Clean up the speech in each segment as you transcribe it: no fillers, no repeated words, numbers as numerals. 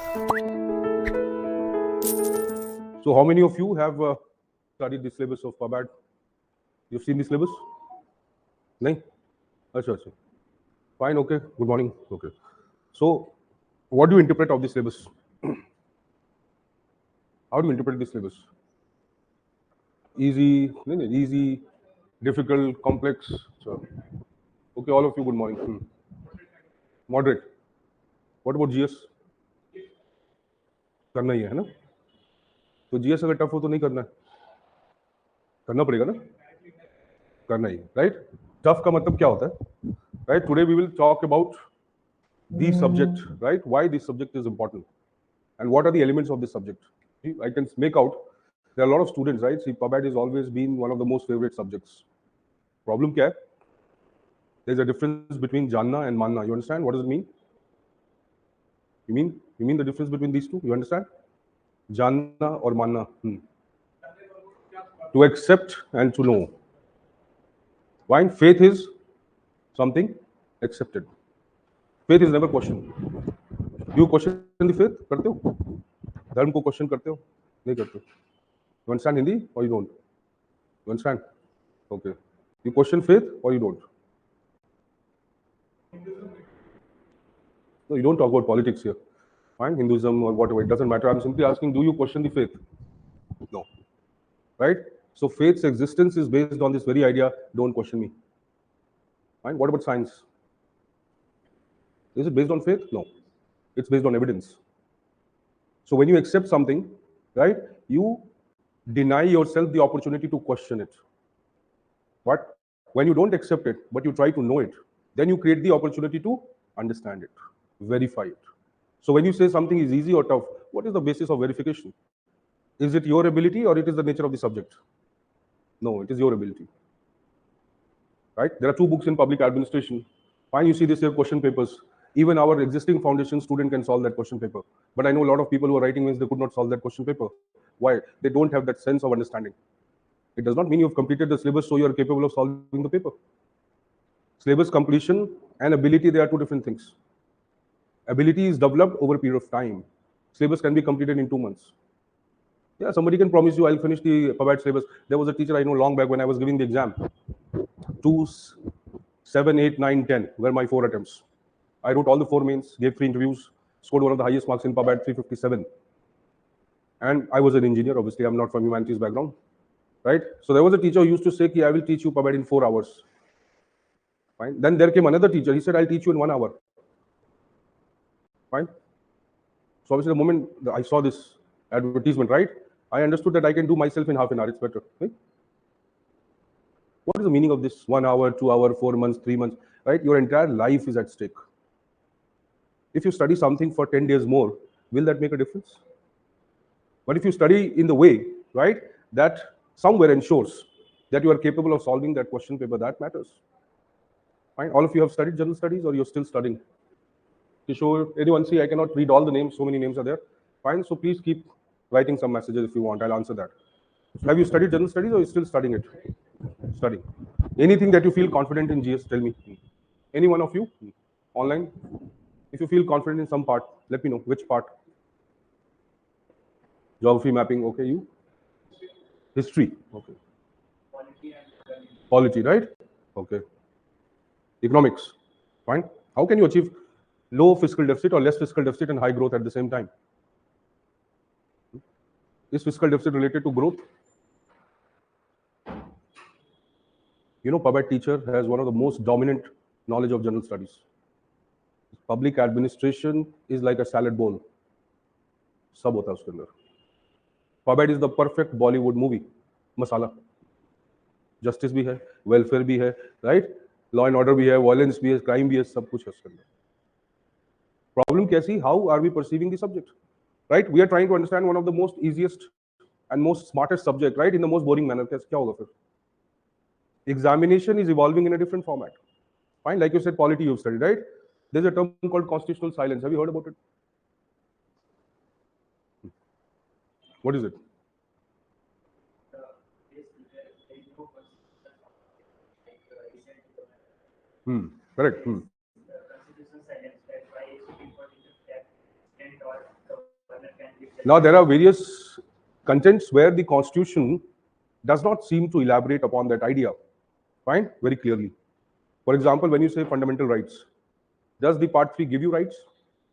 So how many of you have studied the syllabus of PubAd? You've seen the syllabus? No? Achha. Fine, okay. Good morning. Okay. So what do you interpret of the syllabus? How do you interpret the syllabus? Easy, easy, difficult, complex. So, okay, all of you, good morning. Moderate. What about GS? करना ही है ना? तो GS अगर tough हो तो नहीं करना है, करना पड़ेगा ना, करना ही, right? टफ का मतलब क्या होता है, right? Today we will talk about the subject, right? Why this subject is important and what are the elements of this subject. I can make out there are a lot of students, right? See, PubAd has always been one of the most favorite subjects. Problem क्या है? There's a difference between जानना and मानना. You understand? What does it mean? You mean the difference between these two? You understand? जानना और मानना. To accept and to know. Why? Faith is something accepted. Faith is never questioned. You question the faith? करते हो? धर्म को question करते हो? नहीं करते. You understand Hindi or you don't? You understand? Okay. You question faith or you don't? No, you don't talk about politics here. Fine, Hinduism or whatever, it doesn't matter. I'm simply asking, do you question the faith? No. Right? So faith's existence is based on this very idea, don't question me. Fine. What about science? Is it based on faith? No. It's based on evidence. So when you accept something, right, you deny yourself the opportunity to question it. But when you don't accept it, but you try to know it, then you create the opportunity to understand it, verify it. So when you say something is easy or tough, what is the basis of verification? Is it your ability or it is the nature of the subject? No, it is your ability. Right? There are 2 books in public administration. Fine, you see this here, question papers. Even our existing foundation student can solve that question paper. But I know a lot of people who are writing means they could not solve that question paper. Why? They don't have that sense of understanding. It does not mean you've completed the syllabus so you are capable of solving the paper. Syllabus completion and ability, they are 2 different things. Ability is developed over a period of time. Syllabus can be completed in 2 months. Yeah, somebody can promise you I'll finish the PubAd syllabus. There was a teacher I know long back when I was giving the exam. 2, 7, 8, 9, 10 were my 4 attempts. I wrote all the 4 mains, gave 3 interviews, scored one of the highest marks in PubAd, 357. And I was an engineer, obviously I'm not from humanities background, right? So there was a teacher who used to say, I will teach you PubAd in 4 hours. Fine. Then there came another teacher, he said, I'll teach you in 1 hour. Fine. So obviously the moment I saw this advertisement, right, I understood that I can do myself in half an hour, it's better. Right? What is the meaning of this 1 hour, 2 hour, 4 months, 3 months, right? Your entire life is at stake. If you study something for 10 days more, will that make a difference? But if you study in the way, right, that somewhere ensures that you are capable of solving that question paper, that matters. Fine. All of you have studied general studies or you're still studying? Kishore, anyone? See, I cannot read all the names, so many names are there. Fine, so please keep writing some messages if you want, I'll answer that. Have you studied general studies or are you still studying it? Studying. Anything that you feel confident in GS, tell me. Any one of you? Online? If you feel confident in some part, let me know. Which part? Geography, mapping, okay, you? History, okay. Polity, right? Okay. Economics, fine. How can you achieve low fiscal deficit or less fiscal deficit and high growth at the same time? Is fiscal deficit related to growth? You know, PubAd teacher has one of the most dominant knowledge of general studies. Public administration is like a salad bowl. सब होता है उसके अंदर. PubAd is the perfect Bollywood movie. Masala. Justice भी है, welfare भी है, right? Law and order भी है, violence भी है, crime भी है, सब कुछ है उसके अंदर. Problem कैसी? How are we perceiving the subject? Right? We are trying to understand one of the most easiest and most smartest subject, right? In the most boring manner. क्या होगा फिर? Examination is evolving in a different format. Fine, like you said, polity you've studied, right? There's a term called constitutional silence. Have you heard about it? What is it? Correct. Now, there are various contents where the constitution does not seem to elaborate upon that idea, fine, very clearly. For example, when you say fundamental rights, does the part 3 give you rights,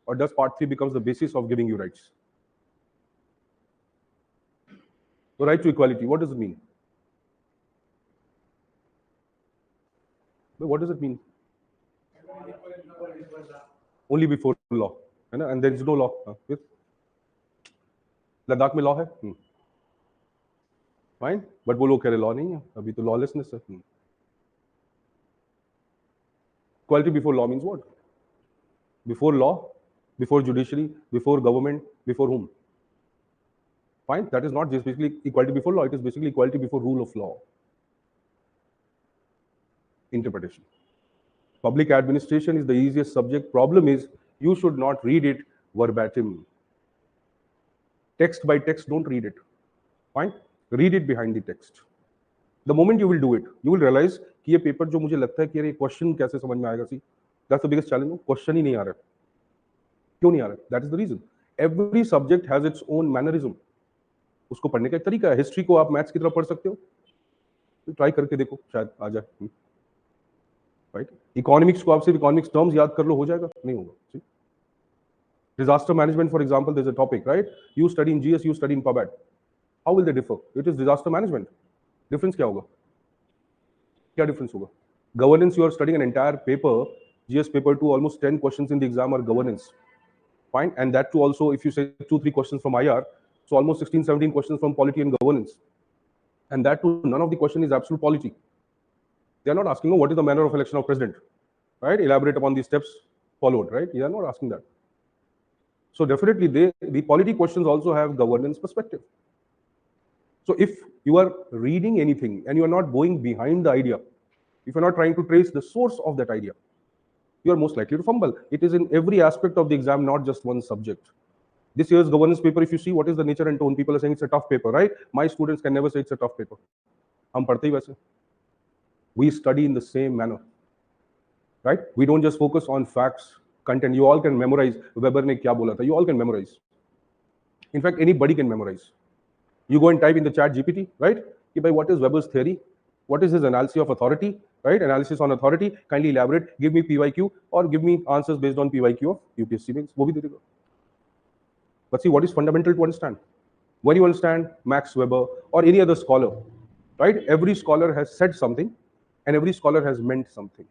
or does part 3 becomes the basis of giving you rights? The right to equality, what does it mean? What does it mean? Only before law, and there is no law. Ladakh में law है, fine, but वो लोग कह रहे law नहीं है, अभी तो लॉलेसनेस है. Equality before law means what? Before law, before judiciary, before government, before whom? Fine, that is not just basically equality before law, it is basically equality before rule of law. Interpretation. Public administration is the easiest subject. Problem is, you should not read it verbatim. Text by text, don't read it. Fine? Read it behind the text. The moment you will do it, you will realize कि ये paper जो मुझे लगता है कि ये question कैसे समझ में आएगा, see that's the biggest challenge. Question ही नहीं आ रहा. क्यों नहीं आ रहा? That is the reason. Every subject has its own mannerism. उसको पढ़ने का एक तरीका है. हिस्ट्री को आप मैथ्स की तरह पढ़ सकते हो, तो ट्राई करके देखो, शायद आ जाए. राइट? इकोनॉमिक्स को आप सिर्फ इकोनॉमिक्स टर्म्स याद कर लो, हो जाएगा? नहीं होगा. Disaster management, for example, there's a topic, right? You study in GS, you study in PubAd. How will they differ? It is disaster management. Difference क्या होगा? क्या difference होगा? Governance, you are studying an entire paper, GS paper 2, almost 10 questions in the exam are governance. Fine, and that too also, if you say 2-3 questions from IR, so almost 16-17 questions from polity and governance. And that too, none of the question is absolute polity. They are not asking, what is the manner of election of president, right? Elaborate upon the steps followed, right? They are not asking that. So definitely, the polity questions also have governance perspective. So if you are reading anything and you are not going behind the idea, if you are not trying to trace the source of that idea, you are most likely to fumble. It is in every aspect of the exam, not just one subject. This year's governance paper, if you see what is the nature and tone, people are saying it's a tough paper, right? My students can never say it's a tough paper. हम पढ़ते ही वैसे. We study in the same manner, right? We don't just focus on facts, content. You all can memorize Weber ने क्या बोला था. You all can memorize. In fact, anybody can memorize. You go and type in the chat GPT, right? कि भाई, what is Weber's theory? What is his analysis of authority, right? Analysis on authority. Kindly elaborate. Give me PYQ or give me answers based on PYQ of UPSC means. वो भी दे देगा. But see, what is fundamental to understand? When you understand Max Weber or any other scholar, right? Every scholar has said something, and every scholar has meant something.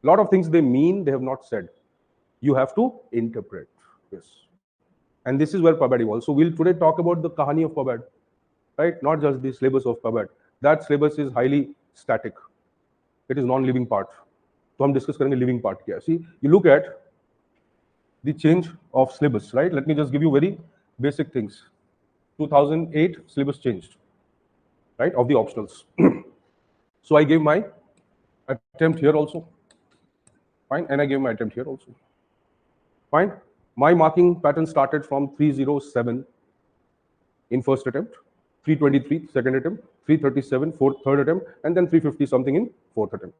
A lot of things they mean, they have not said. You have to interpret. Yes. And this is where PubAd evolves. So we'll today talk about the kahani of PubAd, right? Not just the syllabus of PubAd. That syllabus is highly static. It is non-living part. So हम discuss करेंगे living part क्या. See, you look at the change of syllabus, right? Let me just give you very basic things. 2008 syllabus changed, right? Of the optionals. So I gave my attempt here also. Fine, and I gave my attempt here also. Fine. My marking pattern started from 307 in first attempt, 323 second attempt, 337 third attempt, and then 350 something in fourth attempt.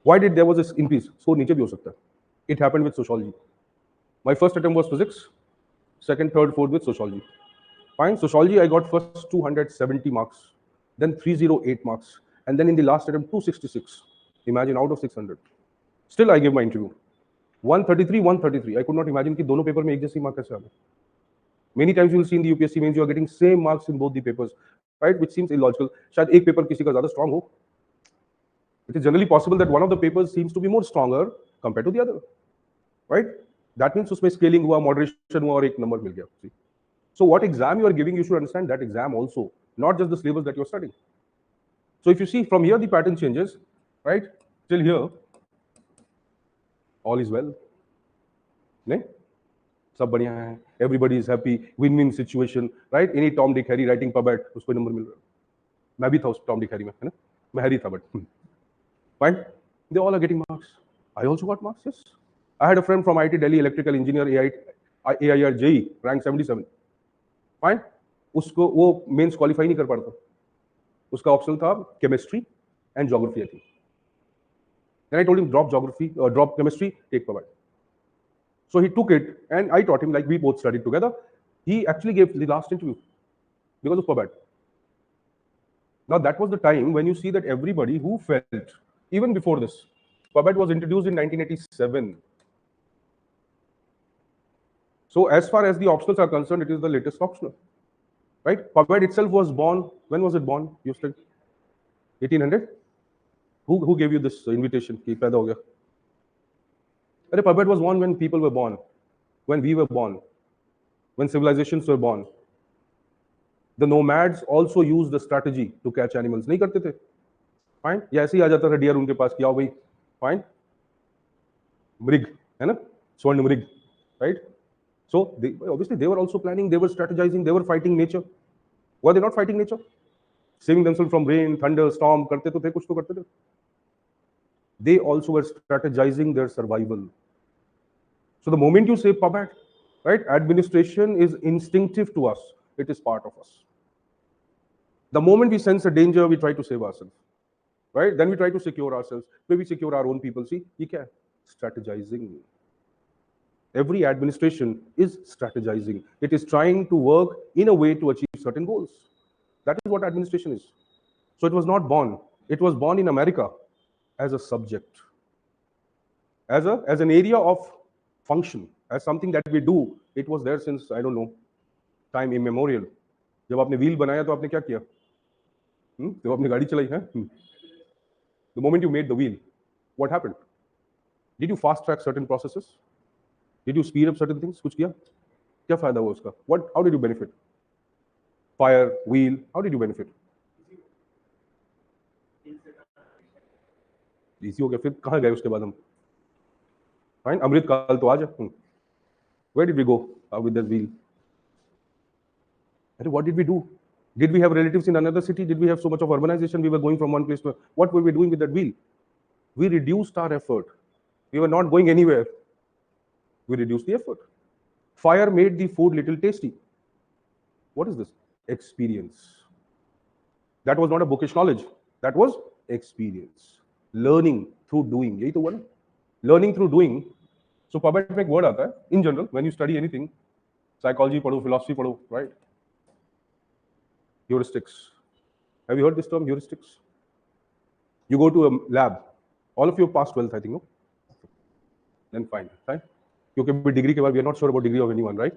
Why did there was this increase? So नीचे भी हो सकता है. It happened with sociology. My first attempt was physics, second, third, fourth with sociology. Fine. Sociology, I got first 270 marks, then 308 marks, and then in the last attempt 266. Imagine, out of 600. Still, I gave my interview. 133, 133. I could not imagine कि दोनों paper में एक जैसी mark कैसे आ गए. Many times you will see in the UPSC means you are getting same marks in both the papers, right? Which seems illogical. शायद एक paper किसी का ज़्यादा strong हो. It is generally possible that one of the papers seems to be more stronger compared to the other, right? That means उसमें scaling हुआ, moderation हुआ और एक number मिल गया. See? So what exam you are giving, you should understand that exam also, not just the syllabus that you are studying. So if you see from here, the pattern changes, right? Till here, all is well. नहीं? सब बढ़िया है. Everybody is happy. Win-win situation, right? Any Tom, Dick, Harry writing PubAd, उसको number मिल रहा है. मैं भी था उस Tom, Dick, Harry में, है ना? मैं Harry था, but fine. They all are getting marks. I also got marks. Yes. I had a friend from IT Delhi, electrical engineer, AIR JE, rank 77. Fine. उसको वो मेंस क्वालिफाई नहीं कर पाता. उसका ऑप्शन था chemistry and geography, I think. Then I told him drop geography, drop chemistry, take PubAd. So he took it, and I taught him, like we both studied together. He actually gave the last interview because of PubAd. Now that was the time when you see that everybody who felt, even before this, PubAd was introduced in 1987. So as far as the optionals are concerned, it is the latest optional, right? PubAd itself was born, when was it born? You said 1800? Who gave you this invitation? कि पैदा हो गया? अरे PubAd was born when people were born, when we were born, when civilizations were born. The nomads also used the strategy to catch animals. नहीं करते थे? Fine? या ऐसे ही आ जाता था डियर उनके पास कि आओ भाई, fine? मृग, है ना? स्वर्ण मृग, right? So obviously they were also planning, they were strategizing, they were fighting nature. Were they not fighting nature? Saving themselves from rain, thunder, storm, करते तो थे, कुछ तो करते थे. They also were strategizing their survival. So the moment you say PubAd, right, administration is instinctive to us. It is part of us. The moment we sense a danger, we try to save ourselves, right? Then we try to secure ourselves. Maybe secure our own people. See, ये क्या है? Strategizing. Every administration is strategizing. It is trying to work in a way to achieve certain goals. That is what administration is. So it was not born. It was born in America as a subject, as an area of function, as something that we do. It was there since, I don't know, time immemorial. जब आपने wheel बनाया तो आपने क्या किया? जब आपने गाड़ी चलाई है? The moment you made the wheel, what happened? Did you fast track certain processes? Did you speed up certain things? कुछ किया? क्या फायदा हुआ उसका? How did you benefit? Fire, wheel, how did you benefit? Easy हो गया. फिर कहाँ गए उसके बाद हम? Fine, अमृत काल तो आज है. Where did we go with that wheel? What did we do? Did we have relatives in another city? Did we have so much of urbanization? We were going from one place to another. What were we doing with that wheel? We reduced our effort. We were not going anywhere. We reduced the effort. Fire made the food little tasty. What is this? Experience. That was not a bookish knowledge. That was experience. Learning through doing. यही तो हुआ ना? Learning through doing. So PubAd में एक word आता है. In general, when you study anything, psychology पढ़ो, philosophy पढ़ो, right? Heuristics. Have you heard this term, heuristics? You go to a lab. All of you passed 12th, I think, no? Then fine, right? क्योंकि degree के बाद we are not sure about degree of anyone, right?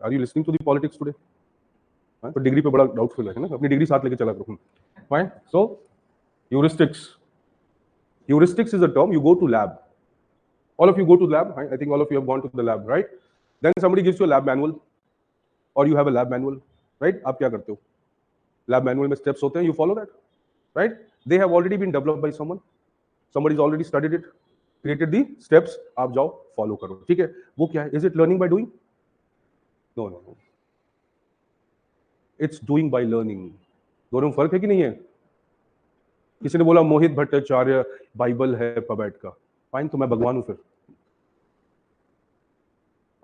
Are you listening to the politics today? तो degree पे बड़ा doubtful है ना? अपनी degree साथ लेके चला करो. Fine. So heuristics. Heuristics is a term. You go to lab. All of you go to lab. I think all of you have gone to the lab, right? Then somebody gives you a lab manual, or you have a lab manual, right? आप क्या करते हो? Lab manual में steps होते हैं. You follow that, right? They have already been developed by someone. Somebody's already studied it, created the steps. आप जाओ follow करो. ठीक है? वो क्या है? Is it learning by doing? No. It's doing by learning. दोनों में फर्क है कि नहीं है? किसी ने बोला मोहित भट्टाचार्य बाइबल है PubAd का. फाइन, तो मैं भगवान हूं फिर.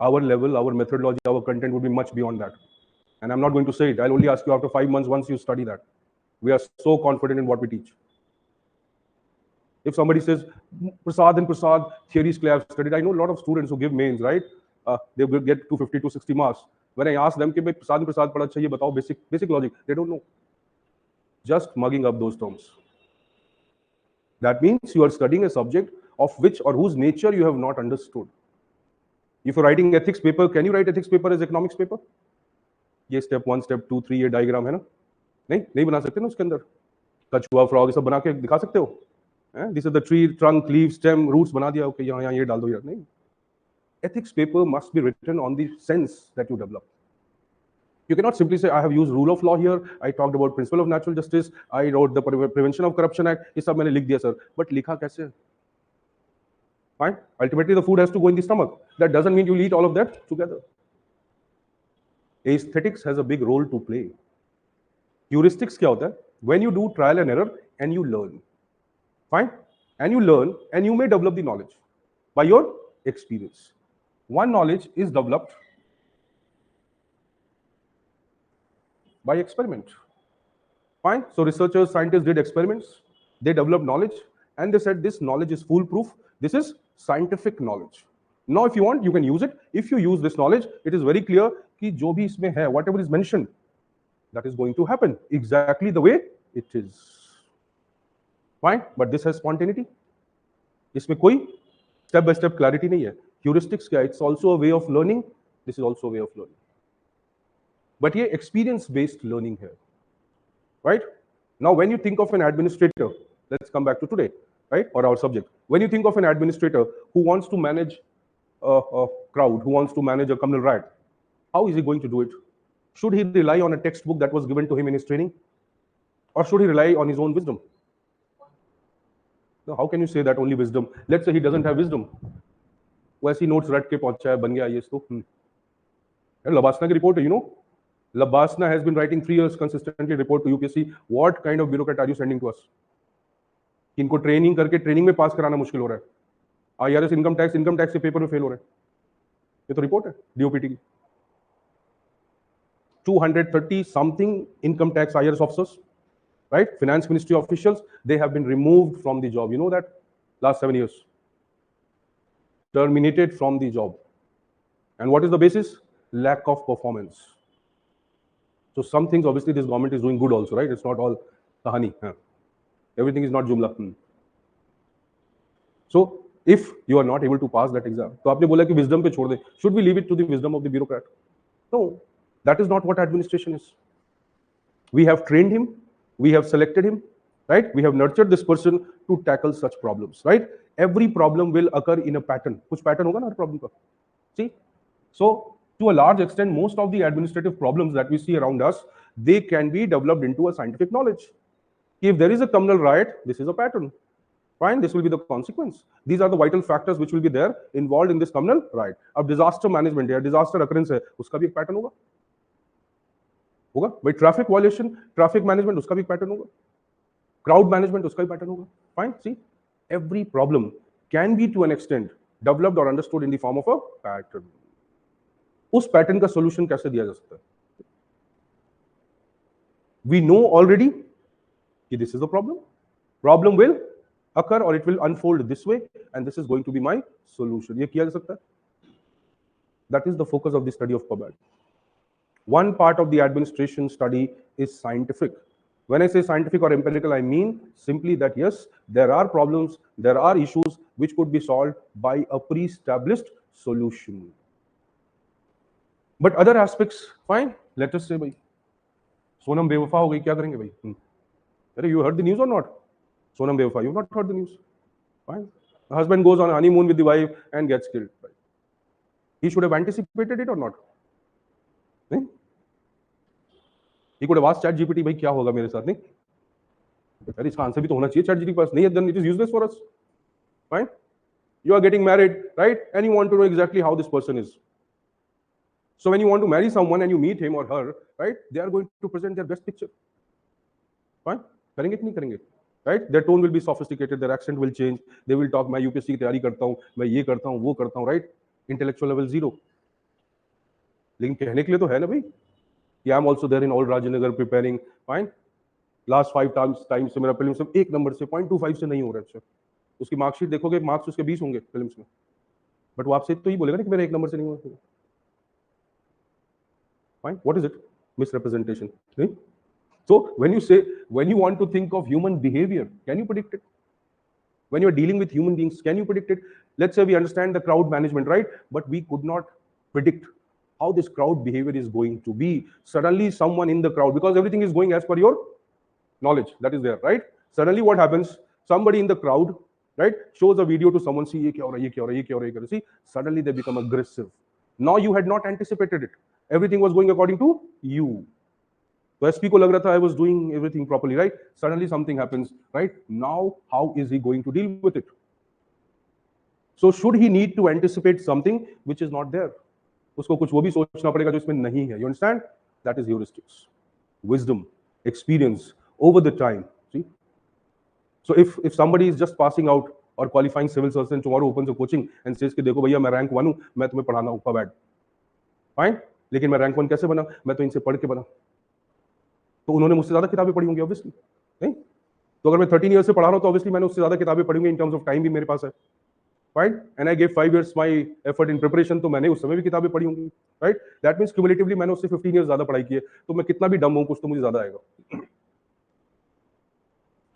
Our level, our methodology, our content would be much beyond that. And I'm not going to say it. I'll only ask you after 5 months once you study that. We are so confident in what we teach. If somebody says, Prasad and Prasad, theories I have studied, I know a lot of students who give mains, right? They will get 250, 260 marks. When I ask them, कि Prasad and Prasad पढ़ा चाहिए, बताओ basic logic, they don't know. Just mugging up those terms. That means you are studying a subject of which or whose nature you have not understood. If you're writing ethics paper, can you write ethics paper as economics paper? ये step 1, step 2, 3 ये diagram है ना? नहीं बना सकते ना उसके अंदर. कछुआ, frog ये सब बना के दिखा सकते हो? This is the tree, trunk, leaf, stem, roots बना दिया. Okay, यहाँ ये डाल दो यार. नहीं. Ethics paper must be written on the sense that you develop. You cannot simply say, I have used rule of law here, I talked about principle of natural justice, I wrote the Prevention of Corruption Act, ये सब मैंने लिख दिया sir. But लिखा कैसे? Fine. Ultimately, the food has to go in the stomach. That doesn't mean you'll eat all of that together. Aesthetics has a big role to play. Heuristics क्या होता है? When you do trial and error and you learn. Fine? And you learn and you may develop the knowledge by your experience. One knowledge is developed by experiment. Fine? So researchers, scientists did experiments. They developed knowledge and they said this knowledge is foolproof. This is scientific knowledge. Now if you want, you can use it. If you use this knowledge, it is very clear कि जो भी इसमें है, whatever is mentioned, that is going to happen exactly the way it is. Fine, but this has spontaneity. इसमें कोई step by step clarity नहीं है. Heuristics क्या? It's also a way of learning. This is also a way of learning. But ये experience based learning है, right? Now when you think of an administrator, let's come back to today, right, or our subject. When you think of an administrator who wants to manage a crowd, who wants to manage a communal riot, how is he going to do it? Should he rely on a textbook that was given to him in his training, or should he rely on his own wisdom? Now, how can you say that only wisdom? Let's say he doesn't have wisdom. वैसे ही notes रट के पहुंचा है, बन गया ये तो. लबासना की report है, you know. Labasna has been writing 3 years consistently report to UPSC. What kind of bureaucrat are you sending to us? इनको ट्रेनिंग करके ट्रेनिंग में पास कराना मुश्किल हो रहा है. IRS इनकम टैक्स के पेपर में फेल हो रहे हैं. ये तो रिपोर्ट है DOPT की. 230 something income tax IRS officers, right? Finance Ministry officials, they have been removed from the job. You know that? Last 7 years. Terminated from the job. And what is the basis? Lack of performance. So some things obviously this government is doing good also, right? It's not all kahani. Everything is not jumla. So if you are not able to pass that exam, तो आपने बोला कि wisdom पे छोड़ दे. Should we leave it to the wisdom of the bureaucrat? No, that is not what administration is. We have trained him, we have selected him, right? We have nurtured this person to tackle such problems, right? Every problem will occur in a pattern. कुछ pattern होगा ना हर problem का. See? So to a large extent, most of the administrative problems that we see around us, they can be developed into a scientific knowledge. If there is a communal riot, this is a pattern. Fine, this will be the consequence. These are the vital factors which will be there involved in this communal riot. अब disaster management या disaster occurrence है, उसका भी एक pattern होगा. होगा भाई. Traffic violation, traffic management, उसका भी पैटर्न होगा. क्राउड मैनेजमेंट, उसका भी पैटर्न होगा. Fine. See, every problem can be to an extent developed और understood in the form of a pattern. उस पैटर्न का सॉल्यूशन कैसे दिया जा सकता है? वी नो ऑलरेडी कि this is the problem will occur or it will unfold this way and this is going to be my solution. ये किया जा सकता है. That is the focus of the study of PubAd. One part of the administration study is scientific. When I say scientific or empirical, I mean simply that yes, there are problems, there are issues which could be solved by a pre-established solution. But other aspects, fine. Let us say, भाई, सोनम बेवफा हो गई, क्या करेंगे भाई? अरे, you heard the news or not? Sonam Bewafa, you've not heard the news. Fine. The husband goes on a honeymoon with the wife and gets killed. Right? He should have anticipated it or not? नहीं? He could have asked ChatGPT, भाई क्या होगा मेरे साथ? नहीं? अरे इसका answer भी तो होना चाहिए ChatGPT के पास. नहीं है, then it is useless for us. Fine. You are getting married, right? And you want to know exactly how this person is. So when you want to marry someone and you meet him or her, right? They are going to present their best picture. Fine. करेंगे कि नहीं करेंगे? Right? Their tone will be sophisticated, their accent will change, they will talk, मैं UPSC की तैयारी करता हूँ, मैं ये करता हूँ, वो करता हूँ, right? Intellectual level 0. लेकिन कहने के लिए तो है ना भाई कि I am also there in old Rajanagar preparing. Fine. Last 5 times से मेरा prelims में 1 नंबर से 0.25 से नहीं हो रहा. अच्छा, उसकी मार्कशीट देखोगे, मार्क्स उसके 20 होंगे prelims में, बट वो आपसे तो ही बोलेगा ना कि मेरा 1 नंबर से नहीं हुआ. Fine. What is it? Misrepresentation. नहीं? So when you want to think of human behavior, can you predict it? When you are dealing with human beings, can you predict it? Let's say we understand the crowd management, right? But we could not predict how this crowd behavior is going to be. Suddenly someone in the crowd, because everything is going as per your knowledge that is there, right? Suddenly what happens? Somebody in the crowd, right, shows a video to someone, see ye kya ho raha hai, ye kya ho raha hai, ye kya ho raha hai, ye kya ho raha hai. See, suddenly they become aggressive. Now you had not anticipated it. Everything was going according to you. तो SP को लग रहा था I was doing everything properly, right? Suddenly something happens, right? Now how is he going to deal with it? So should he need to anticipate something which is not there? उसको कुछ वो भी सोचना पड़ेगा जो इसमें नहीं है. You understand? That is heuristics, wisdom, experience over the time. See? So if somebody is just passing out or qualifying civil service and tomorrow opens a coaching and says कि देखो भैया मैं rank 1 हूँ, मैं तुम्हें पढ़ाना हूँ PubAd. Fine? लेकिन मैं rank 1 कैसे बना? मैं तो इनसे पढ़ के बना. तो उन्होंने मुझसे ज्यादा किताबें पढ़ी होंगी ऑब्वियसली. नहीं? तो अगर मैं 13 ईयर से पढ़ा रहा हूं तो ऑब्वियसली मैंने उससे ज्यादा किताबें पढ़ी होंगी. इन टर्म्स ऑफ टाइम भी मेरे पास है. Right, and I gave 5 years my effort in preparation, तो मैंने उस समय भी किताबें पढ़ी होंगी, राइट, दैट मीन्स क्यूमुलेटिवली मैंने उससे 15 years ज्यादा पढ़ाई की है, तो मैं कितना भी डम हूं कुछ तो मुझे ज्यादा आएगा।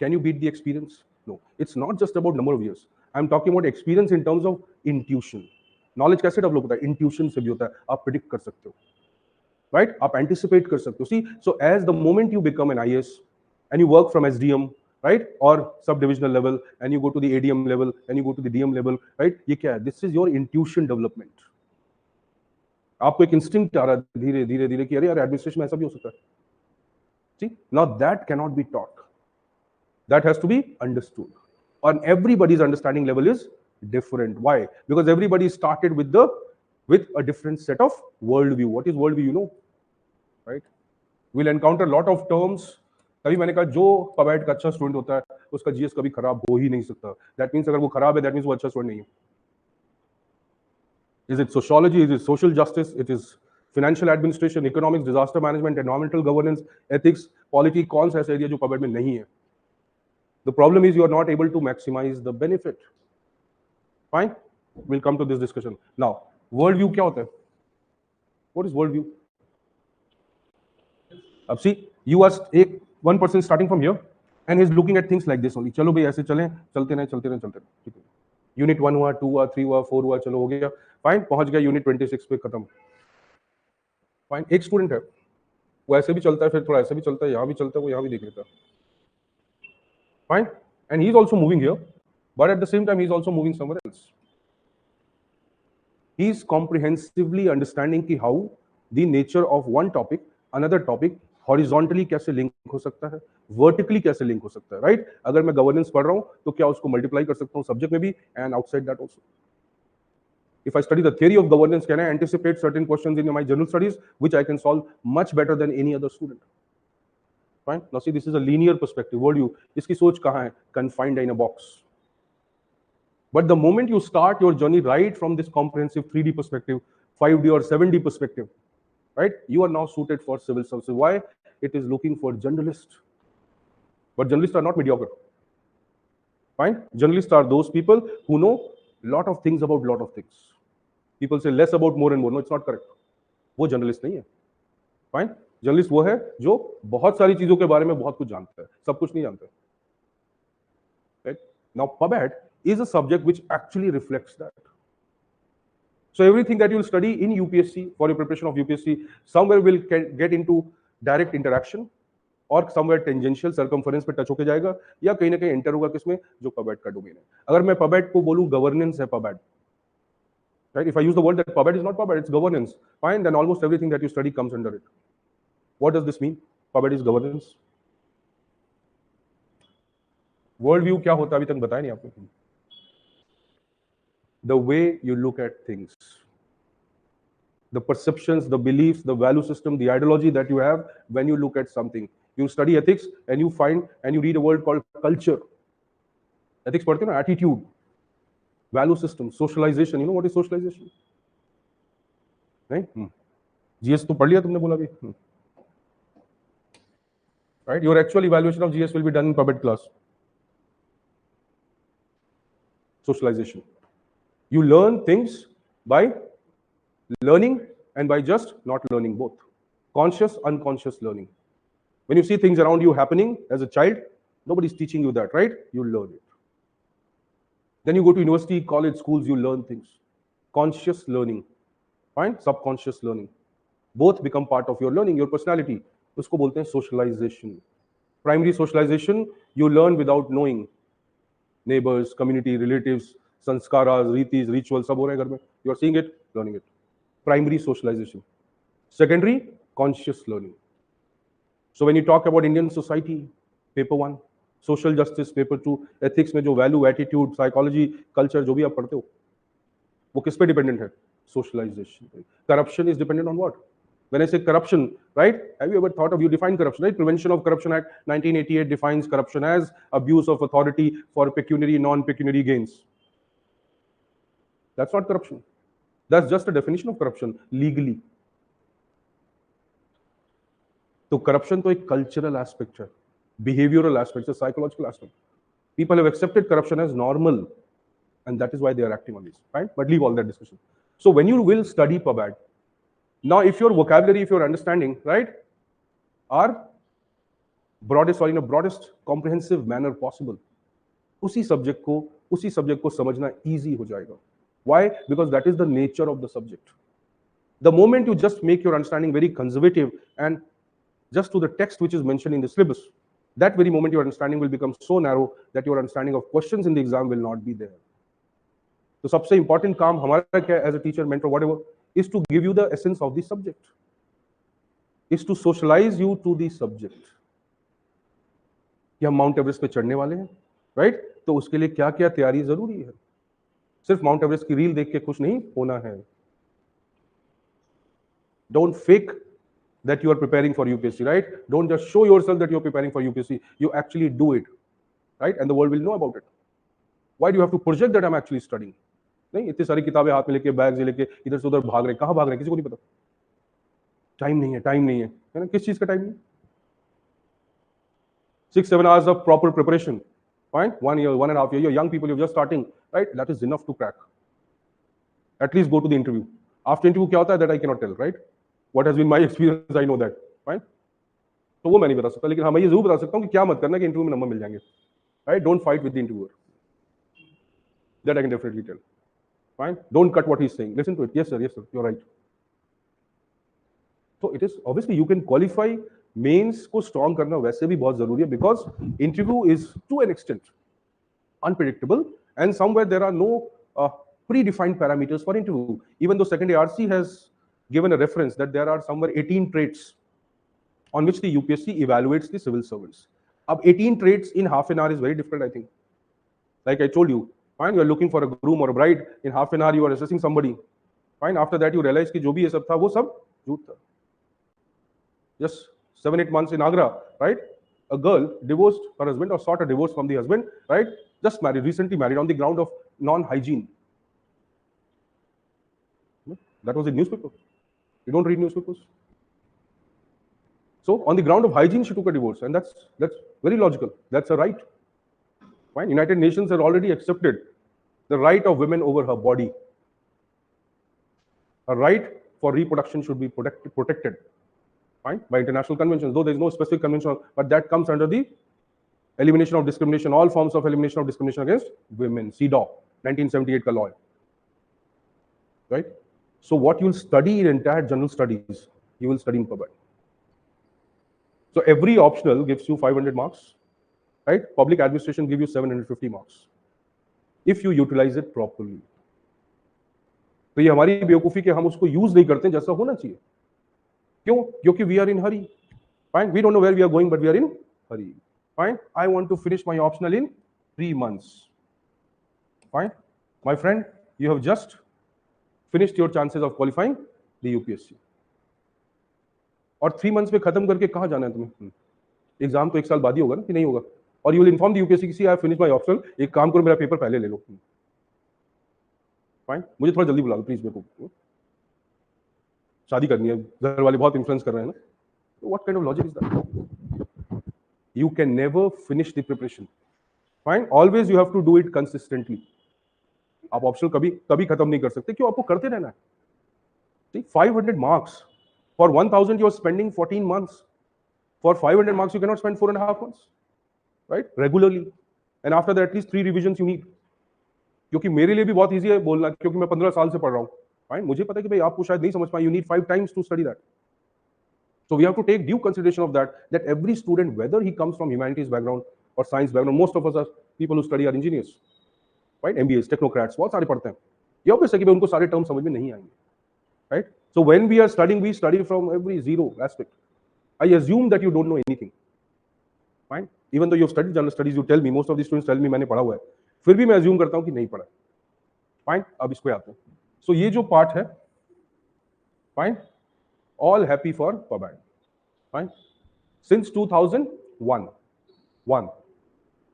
Can you beat the experience? No, it's not just about number of years. I'm talking about experience in terms of intuition. Knowledge कैसे डेवलप होता है? Intuition से भी होता है, आप predict कर सकते हो, right? आप anticipate कर सकते हो। See, so as the moment you become an IAS and you work from SDM, right, or sub-divisional level, and you go to the ADM level, and you go to the DM level, right? ये क्या है? This is your intuition development. आपको एक instinct आ रहा है धीरे धीरे धीरे कि अरे यार एडमिनिस्ट्रेशन में ऐसा भी हो सकता है। See, now that cannot be taught. That has to be understood, and everybody's understanding level is different. Why? Because everybody started with a different set of worldview. What is worldview? You know, right? We'll encounter a lot of terms. तभी मैंने कहा जो पबैट का अच्छा student होता है उसका GS कभी खराब हो ही नहीं सकता। दैट मीन्स अगर वो खराब है दैट मीन्स वो अच्छा स्टूडेंट नहीं है। Is it sociology? Is it social justice? It is financial administration, economics, disaster management, environmental governance, ethics, polity? कौन सा ऐसा एरिया जो पबैट में नहीं है? The problem is you are not able to maximize the benefit. Fine, we'll come to this discussion. Now, worldview क्या होता है? What is worldview? अब see, you are one person starting from here and he's looking at things like this only. चलो भाई ऐसे चलें, चलते रहे, ठीक है। यूनिट 1 हुआ, 2 हुआ, 3 हुआ, 4 हुआ, चलो हो गया, फाइन, पहुंच गया यूनिट 26 पे, खत्म। फाइन, एक स्टूडेंट है, वो ऐसे भी चलता है, फिर थोड़ा ऐसे भी चलता है, यहाँ भी चलता है, वो यहाँ भी देख लेता है। Fine, and he's also moving here, but at the same time he's also moving somewhere else. He's comprehensively understanding कि how the nature of one topic, another topic horizontally कैसे लिंक हो सकता है, vertically कैसे लिंक हो सकता है, right? अगर मैं गवर्नेंस पढ़ रहा हूँ तो क्या उसको मल्टीप्लाई कर सकता हूँ सब्जेक्ट में भी and outside that also. If I study the theory of governance, can I anticipate certain questions in my general studies which I can solve much better than any other student? Fine. Now see, this is a linear perspective. Worldview. इसकी सोच कहाँ है? Confined in a box. But the moment you start your journey right from this comprehensive 3D perspective, 5D or 7D perspective, right? You are now suited for civil services. Why? It is looking for generalists. But journalists are not mediocre. Fine. Journalists are those people who know a lot of things about lot of things. People say less about more and more. No, it's not correct. वो journalist नहीं है. Fine. Journalist वो है जो बहुत सारी चीजों के बारे में बहुत कुछ जानता है, सब कुछ नहीं जानता है। Right? Now, PubAd is a subject which actually reflects that. So everything that you will study in UPSC for your preparation of UPSC, somewhere will get into direct interaction और somewhere tangential circumference पे touch होके जाएगा, या कहीं ना कहीं enter होगा किसमें, जो PubAd का डोमेन है। अगर मैं PubAd को बोलूं गवर्नेंस है PubAd, right? If I use the word that PubAd is not PubAd, it's governance, fine, then almost everything that you study comes under it. What does this mean? PubAd is governance. Worldview क्या होता है अभी तक बताया नहीं आपको। The way you look at things, the perceptions, the beliefs, the value system, the ideology that you have when you look at something. You study ethics and you find and you read a word called culture. Ethics पढ़ते हो ना, attitude, value system, socialization. You know what is socialization? नहीं? GS तो पढ़ लिया तुमने बोला भी। Right? Your actual evaluation of GS will be done in PubAd class. Socialization. You learn things by learning and by just not learning, both. Conscious, unconscious learning. When you see things around you happening as a child, nobody's teaching you that, right? You learn it. Then you go to university, college, schools, you learn things. Conscious learning, fine? Subconscious learning. Both become part of your learning, your personality. उसको बोलते हैं socialization. Primary socialization, you learn without knowing. Neighbors, community, relatives, sanskaras, ritis, rituals, सब हो रहे हैं घर में. You are seeing it, learning it. Primary socialization. Secondary, conscious learning. So when you talk about Indian society, paper 1, social justice, paper 2, ethics में जो value, attitude, psychology, culture जो भी आप पढ़ते हो, वो किस पे dependent है? Socialization. Corruption is dependent on what? When I say corruption, right? Have you ever thought of, you define corruption, right? Prevention of Corruption Act 1988 defines corruption as abuse of authority for pecuniary, non-pecuniary gains. That's not corruption. That's just a definition of corruption legally. So corruption तो एक cultural aspect है, behavioral aspect है, psychological aspect. People have accepted corruption as normal. and that is why they are acting on this, right? But leave all that discussion. So when you will study PubAd, now if your vocabulary, if your understanding, right, are broadest or in a broadest comprehensive manner possible, उसी subject को समझना easy हो जाएगा. Why? Because that is the nature of the subject. The moment you just make your understanding very conservative and just to the text which is mentioned in the syllabus, that very moment your understanding will become so narrow that your understanding of questions in the exam will not be there. So सबसे important काम हमारा क्या as a teacher, mentor, whatever, is to give you the essence of the subject, is to socialize you to the subject. कि हम mount Everest पे चढ़ने वाले हैं, राइट? तो उसके लिए क्या क्या तैयारी जरूरी है. सिर्फ माउंट एवरेस्ट की रील देख के खुश नहीं होना है. Don't fake that you are preparing for UPSC, right? Don't just show yourself that you are preparing for UPSC. You actually do it, right? And the world will know about it. Why do you have to project that I'm actually studying? नहीं, इतनी सारी किताबें हाथ में लेके, bag लेके इधर से उधर भाग रहे, कहाँ भाग रहे हैं किसी को नहीं पता. टाइम नहीं है ना? किस चीज का टाइम नहीं? 6-7 hours of proper preparation, fine. 1 year, 1.5 years. You're young people, you're just starting, right? That is enough to crack. At least go to the interview. After interview क्या होता है, that I cannot tell, right? What has been my experience, I know that, fine. तो वो मैं नहीं बता सकता, लेकिन हाँ मैं ये जरूर बता सकता हूँ कि क्या मत करना कि इंटरव्यू में नंबर मिल जाएंगे, right? Don't fight with the interviewer. That I can definitely tell. Fine. Don't cut what he's saying. Listen to it. Yes, sir. You're right. So it is obviously you can qualify. Mains को strong करना वैसे भी बहुत जरूरी है because interview is to an extent unpredictable and somewhere there are no predefined parameters for interview. Even though second ARC has given a reference that there are somewhere 18 traits on which the UPSC evaluates the civil servants. Ab 18 traits in half an hour is very difficult, I think. Like I told you, fine, you are looking for a groom or a bride. In half an hour you are assessing somebody. Fine, after that you realize कि जो भी ये सब था वो सब झूठ था. Just 7-8 months in Agra, right? A girl divorced her husband or sought a divorce from the husband, right? Just married, recently married on the ground of non-hygiene. That was in newspaper. You don't read newspapers. So on the ground of hygiene, she took a divorce, and that's very logical. That's a right. Fine. United Nations has already accepted the right of women over her body. A right for reproduction should be protected. Fine, by international conventions, though there is no specific convention, but that comes under the elimination of discrimination, all forms of elimination of discrimination against women, CEDAW, 1978 ka law. Right? So what you will study in entire general studies, you will study in PubAd. So every optional gives you 500 marks, right? Public administration gives you 750 marks, if you utilize it properly. तो ये हमारी बेवकूफी के हम उसको use नहीं करते जैसा होना चाहिए. क्यों? क्योंकि we are in hurry. Fine, we don't know where we are going, but we are in hurry. Fine, I want to finish my optional in 3 months. Fine, my friend, you have just finished your chances of qualifying the UPSC. और 3 months में खत्म करके कहाँ जाना है तुम्हें? Exam तो 1 साल बाद ही होगा ना कि नहीं होगा? और you will inform the UPSC कि I have finished my optional. एक काम करो, मेरा पेपर पहले ले लो. Fine, मुझे थोड़ा जल्दी बुला लो प्लीज, मेरे को शादी करनी है, घर वाले बहुत इन्फ्लुएंस कर रहे हैं ना. What kind of logic is that? You can never finish the preparation. Fine, always you have to do it consistently. आप ऑप्शनल कभी खत्म नहीं कर सकते. क्यों? आपको करते रहना है. 500 marks for 1000 you are spending 14 months. For 500 marks you cannot spend 4.5 months, right? Regularly, and after that at least 3 revisions you need. क्योंकि मेरे लिए भी बहुत इजी है बोलना, क्योंकि मैं 15 साल से पढ़ रहा हूँ. Fine, मुझे पता है कि भाई आपको शायद नहीं समझ पाए. You need 5 times to study that. So we have to take due consideration of that every student, whether he comes from humanities background or science background, most of us are people who study are engineers, right? MBAs, technocrats, बहुत सारे पढ़ते हैं. ये obvious है कि उनको सारे terms समझ में नहीं आएंगे, right? So when we are studying, we study from every zero aspect. I assume that you don't know anything. Fine, even though you have studied general studies, you tell me, most of the students tell me मैंने पढ़ा हुआ है, फिर भी मैं assume करता हूँ कि नहीं पढ़ा. Fine, अब इसको आते हैं. So ये जो part है, fine, all happy for PubAd. Fine, since 2001,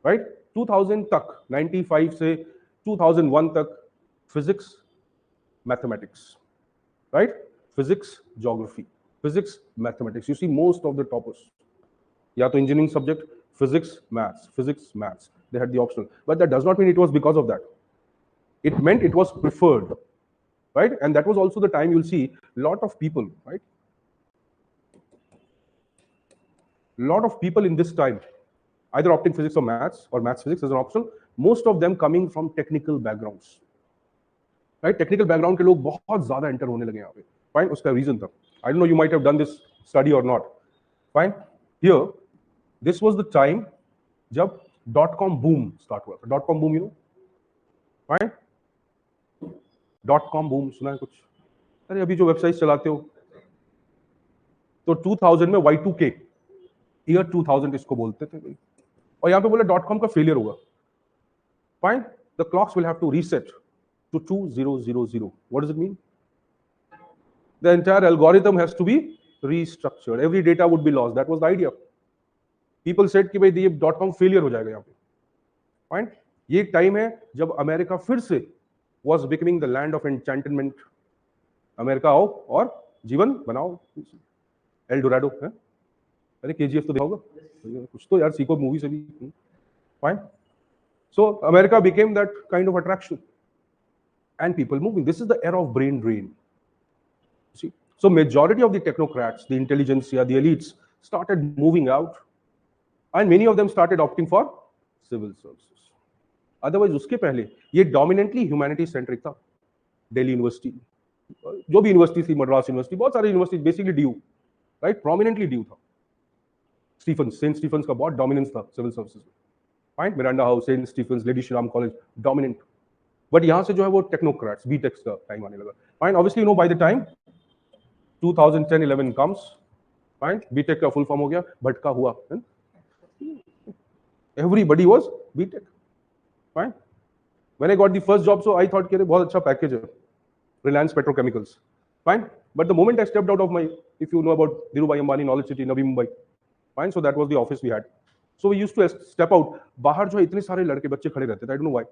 right? 2000 तक, 95 से 2001 तक, physics, mathematics, right? Physics, geography, physics, mathematics. You see most of the toppers, या तो engineering subject, physics, maths. They had the optional, but that does not mean it was because of that. It meant it was preferred, right? And that was also the time you'll see lot of people, right? Lot of people in this time either opting physics or maths physics as an optional, most of them coming from technical backgrounds, right? Technical background के लोग बहुत ज़्यादा enter होने लगे यहाँ पे. Fine, उसका reason था. I don't know, you might have done this study or not. Fine. Here, this was the time जब .com boom start हुआ था. .com boom, you know? Fine. .com boom सुना है कुछ? अरे अभी जो वेबसाइट चलाते हो, तो 2000 में Y2K, ईयर 2000 इसको बोलते थे, और यहाँ पे बोला .com का फेलियर होगा. Fine. The clocks will have to reset to 2000. What does it mean? The entire algorithm has to be restructured. Every data would be lost. That was the idea. People said कि भाई ये .com failure हो जाएगा यहाँ पे. Fine. ये एक time है जब अमेरिका फिर से was becoming the land of enchantment. America आओ और जीवन बनाओ. एल डोराडो है. अरे KGF तो देखा होगा. कुछ तो यार सीखो मूवी से भी. Fine. So America became that kind of attraction, and people moving. This is the era of brain drain. See, so majority of the technocrats, the intelligentsia, the elites started moving out, and many of them started opting for civil services. Otherwise, उसके पहले ये dominantly humanity centric था. Delhi University, जो भी university थी, Madras University, बहुत सारे university basically DU, right, prominently DU था. सेंट स्टीफेंस का बहुत डोमिनेंस था सिविल सर्विसेज में. Fine, Miranda House, Saint Stephen's, Lady Shri Ram College, dominant. But यहाँ से जो है वो टेक्नोक्रेट्स, बीटेक्स का टाइम आने लगा. Fine, obviously you know by the time 2010-11 comes, fine, BTech का फुल फॉर्म हो गया, भटका हुआ. Everybody was BTech. Fine. When I got the first job, so I thought कि बहुत अच्छा पैकेज है, Reliance Petrochemicals. Fine. But the moment I stepped out of my, if you know about Dhirubhai Ambani Knowledge City, Navi Mumbai, fine. So that was the office we had. So we used to step out. बाहर जो इतने सारे लड़के बच्चे खड़े रहते थे. I don't know why.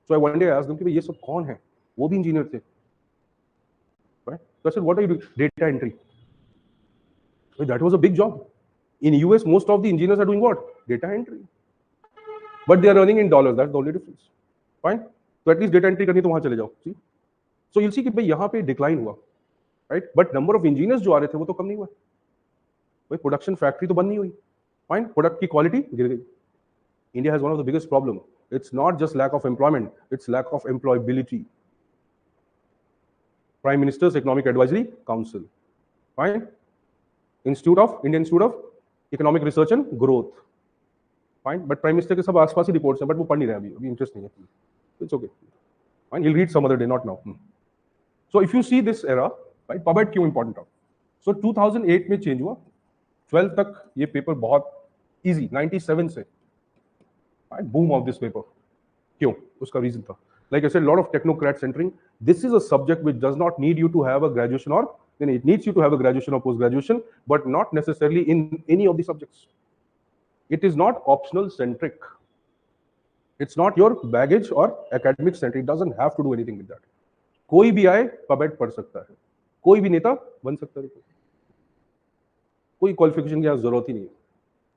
So I one day asked them कि ये सब कौन है? वो भी इंजीनियर थे. Right? So I said, what are you doing? Data entry. So that was a big job. In US, most of the engineers are doing what? Data entry. But they are earning in dollars. That's the only difference. Fine. So at least data entry करनी तो वहाँ चले जाओ. See? So you'll see कि भाई यहाँ पे decline हुआ, right, but number of engineers जो आ रहे थे वो तो कम नहीं हुआ. भाई प्रोडक्शन फैक्ट्री तो बंद नहीं हुई. फाइन, प्रोडक्ट की क्वालिटी गिर गई. India has one of the biggest problem. It's not just lack of employment, it's lack of employability. Prime Minister's Economic Advisory Council, fine, Indian institute of Economic Research and Growth, fine, but prime minister के सब आसपास ही reports हैं, but वो पढ़ नहीं रहे अभी interest नहीं है. It's okay, fine, he'll read some other day, not now. So if you see this era, right, PubEd क्यों important था? So 2008 में चेंज हुआ, 12 तक ये पेपर बहुत easy, 97 से, right, boom of this paper. क्यों? उसका reason था. Like I said, lot of technocrats entering. This is a subject which does not need you to have a graduation or, then it needs you to have a graduation or post-graduation, but not necessarily in any of the subjects. It is not optional centric. It's not your baggage or academic centric. It doesn't have to do anything with that. कोई भी आए PubEd पढ़ सकता है, कोई भी नेता बन सकता है, कोई क्वालिफिकेशन की जरूरत ही नहीं है.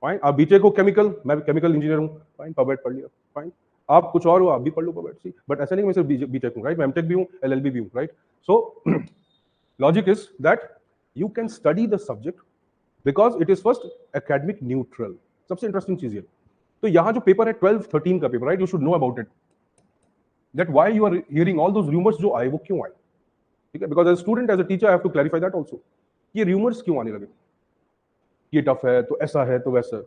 फाइन, आप बीटेक को केमिकल, मैं केमिकल इंजीनियर हूँ, फाइन, PubEd पढ़ लिया. फाइन, आप कुछ और हो, आप भी पढ़ लो PubEd. सी, बट ऐसा नहीं मैं सिर्फ बीटेक हूँ, राइट, मैं एमटेक भी हूँ, LLB भी हूँ, right. So logic is that you can study the subject because it is first academic neutral. सबसे इंटरेस्टिंग चीज है. तो यहाँ जो पेपर है 12-13 का paper, right, you should know about it, that why you are hearing all those rumours जो आए वो क्यों आए. ठीक है, because as student, as a teacher, I have to clarify that also. ये रूमर्स क्यों आने लगे, ये टफ है तो ऐसा है तो वैसा.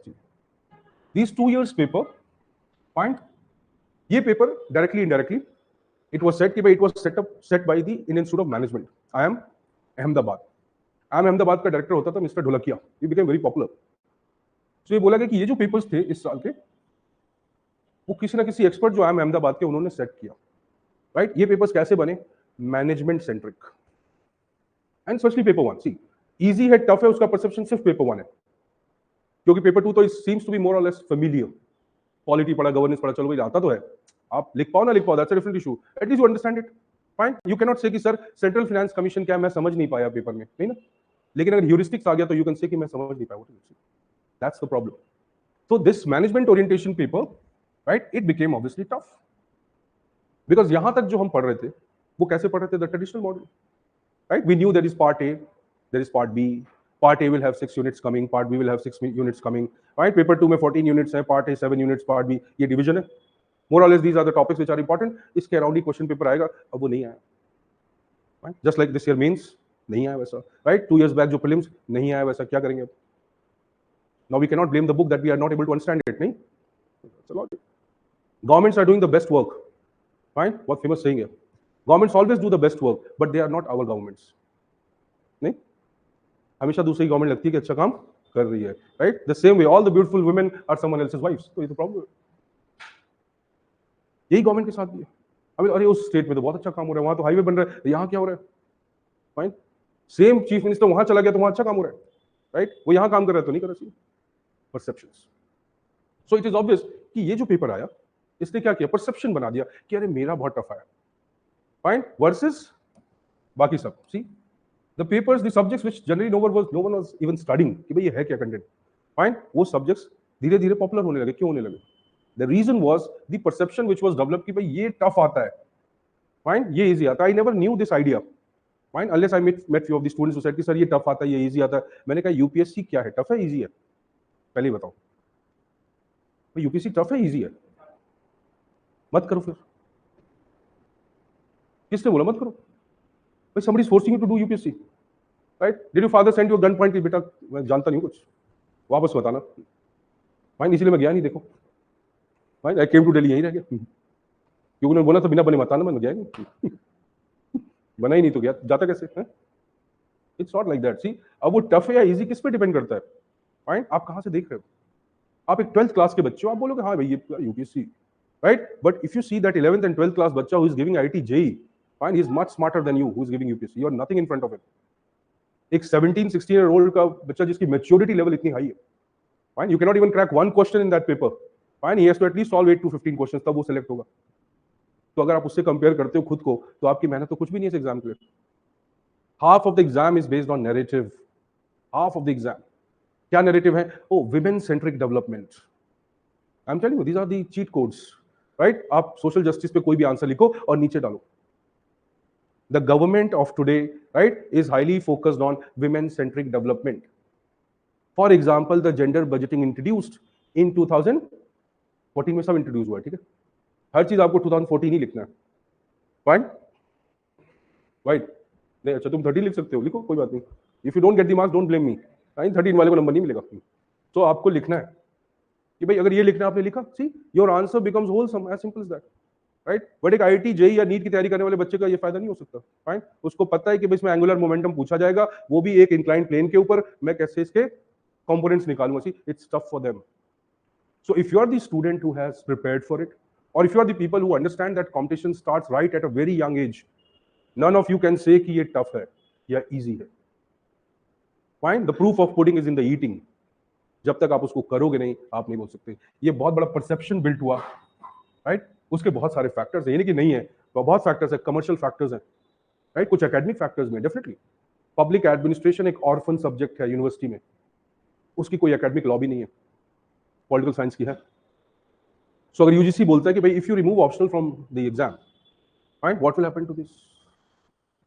दीस 2 years पेपर, फाइन, ये paper directly indirectly it was set कि भाई it was set by the Indian institute of management. I am Ahmedabad का डायरेक्टर होता था mister Dholakia. He became very popular. तो ये बोला गया कि ये जो पेपर्स थे इस साल के, वो किसी ना किसी एक्सपर्ट जो आम अहमदाबाद के उन्होंने सेट किया, राइट. ये पेपर्स कैसे बने? Management centric. And specially paper 1. See, easy है टफ है उसका परसेप्शन सिर्फ पेपर 1 है, क्योंकि पेपर 2 तो it seems to be more और लेस फेमिलियर. पॉलिटी पढ़ा, गवर्नेंस पढ़ा, चलो भाई आता तो है, आप लिख पाओ ना लिख पाओ, that's a different issue. At least you understand it. Fine, you can not से कि सर सेंट्रल फाइनेंस कमीशन क्या मैं समझ नहीं पाया पेपर में, नहीं ना. लेकिन अगर ह्यूरिस्टिक्स आ गया तो यू कैन से कि मैं समझ नहीं पाया. That's the problem. So this management orientation paper, right, it became obviously tough. Because यहां तक जो हम पढ़ रहे थे वो कैसे पढ़ रहे थे, the traditional model, right? We knew there is part A, there is part B, part A will have 6 units coming, part B will have 6 units coming, right? Paper 2 में 14 यूनिट्स हैं, part A 7 units, part B, ये division है। More और less these are the topics which are important. इसके around ही question paper आएगा। अब वो नहीं आया, right? Just like this year mains नहीं आया वैसा, राइट? 2 years बैक जो प्रीलिम्स नहीं आया वैसा, क्या करेंगे अब? Now we can not blame the book that we are not able to understand it, नहीं? Governments are doing the best work, right? What famous saying है, governments always do the best work, but they are not our governments. नहीं, हमेशा दूसरी government लगती है कि अच्छा काम कर रही है, right? The same way, all the beautiful women are someone else's wives. तो ये तो प्रॉब्लम है। यही गवर्नमेंट के साथ भी है। अभी अरे उस स्टेट में तो बहुत अच्छा काम हो रहा है, वहां तो हाईवे बन रहा है, यहाँ क्या हो रहा है? फाइन, सेम चीफ मिनिस्टर वहां चला गया तो वहां अच्छा काम हो रहा है, राइट? वो यहाँ काम कर रहा है तो नहीं कर रहा। Perceptions. So it is obvious कि ये जो पेपर आया इसने क्या किया, परसेप्शन बना दिया कि अरे मेरा बहुत टफ आया, फाइन, वर्सेस बाकी सब। See the papers, the subjects which generally no one was even studying कि भाई ये है क्या कंटेंट, फाइन, वो सब्जेक्ट्स धीरे धीरे पॉपुलर होने लगे। क्यों होने लगे? The reason was the perception which was developed कि भाई ये टफ आता है, फाइन, ये इजी आता है। I never knew this idea, fine, unless I met few of the students who said कि सर ये टफ आता है, ये इजी आता है। मैंने कहा यूपीएससी क्या है, टफ है इजी है? पहले बताओ भाई, यूपीएससी टफ है इजी है? मत करो फिर। किसने बोला मत करो? भाई somebody is forcing you to do UPSC, right? Did your father send you a gun point कि बेटा मैं जानता नहीं कुछ, वापस बताना? फाइन, इसीलिए मैं गया नहीं। देखो fine, I came to Delhi, यहीं रह गया क्योंकि उन्होंने बोला था बिना बने मत आना, मैं गया नहीं। बना ही नहीं तो गया, जाता कैसे है? It's not like that. See, अब वो टफ है या इजी किस पे डिपेंड करता है? फाइन, आप कहां से देख रहे हो? आप एक 12th क्लास के बच्चे हो, आप बोलोगे हाँ भाई ये UPSC, right? But if you see that 11th and 12th class bacha who is giving IIT JEE, fine, he is much smarter than you who is giving UPSC. You are nothing in front of him. एक 17-16 year old का बच्चा जिसकी maturity level इतनी high है, fine, you cannot even crack one question in that paper, fine, he has to at least solve 8 to 15 questions, तब वो select होगा। तो अगर आप उससे compare करते हो खुद को, तो आपकी मेहनत तो कुछ भी नहीं है इस एग्जाम के लिए। Half of the exam is based on narrative, half of the exam। क्या narrative है? Oh, women centric development। I'm telling you, these are the cheat codes, right? आप सोशल जस्टिस पे कोई भी आंसर लिखो और नीचे डालो the government of today, right, is highly focused on women centric development. For example, the gender budgeting introduced in 2014 में सब इंट्रोड्यूस हुआ है, ठीक है? हर चीज आपको 2014 ही लिखना है, फाइन, राइट? नहीं, अच्छा तुम 30 लिख सकते हो, लिखो, कोई बात नहीं। If you don't get the marks don't blame me, 13 वाले को नंबर नहीं मिलेगा। तो आपको लिखना है कि भाई अगर ये लिखना आपने लिखा, see your answer becomes wholesome, as simple as that, right? But एक आईआईटी जेईई या नीट की तैयारी करने वाले बच्चे का ये फायदा नहीं हो सकता, फाइन। उसको पता है कि भाई इसमें एंगुलर मोमेंटम पूछा जाएगा, वो भी एक इंक्लाइंड प्लेन के ऊपर, मैं कैसे इसके कंपोनेंट्स निकालूंगा। See it's tough for them. So if you are the student who has prepared for it, और if you are the people who understand that competition starts right at a very young age, none of you can say कि ये tough है या easy है, fine. The proof of pudding is in the eating. जब तक आप उसको करोगे नहीं, आप नहीं बोल सकते। ये बहुत बड़ा परसेप्शन बिल्ट हुआ, राइट? उसके बहुत सारे फैक्टर्स हैं, ये नहीं कि नहीं है, तो बहुत फैक्टर्स है, कमर्शियल फैक्टर्स हैं, राइट? कुछ एकेडमिक फैक्टर्स में डेफिनेटली। पब्लिक एडमिनिस्ट्रेशन एक ऑर्फन सब्जेक्ट है यूनिवर्सिटी में, उसकी कोई एकेडमिक लॉबी नहीं है, पॉलिटिकल साइंस की है। सो अगर यूजीसी बोलता है कि भाई if you remove optional from the exam, fine, what will happen to this,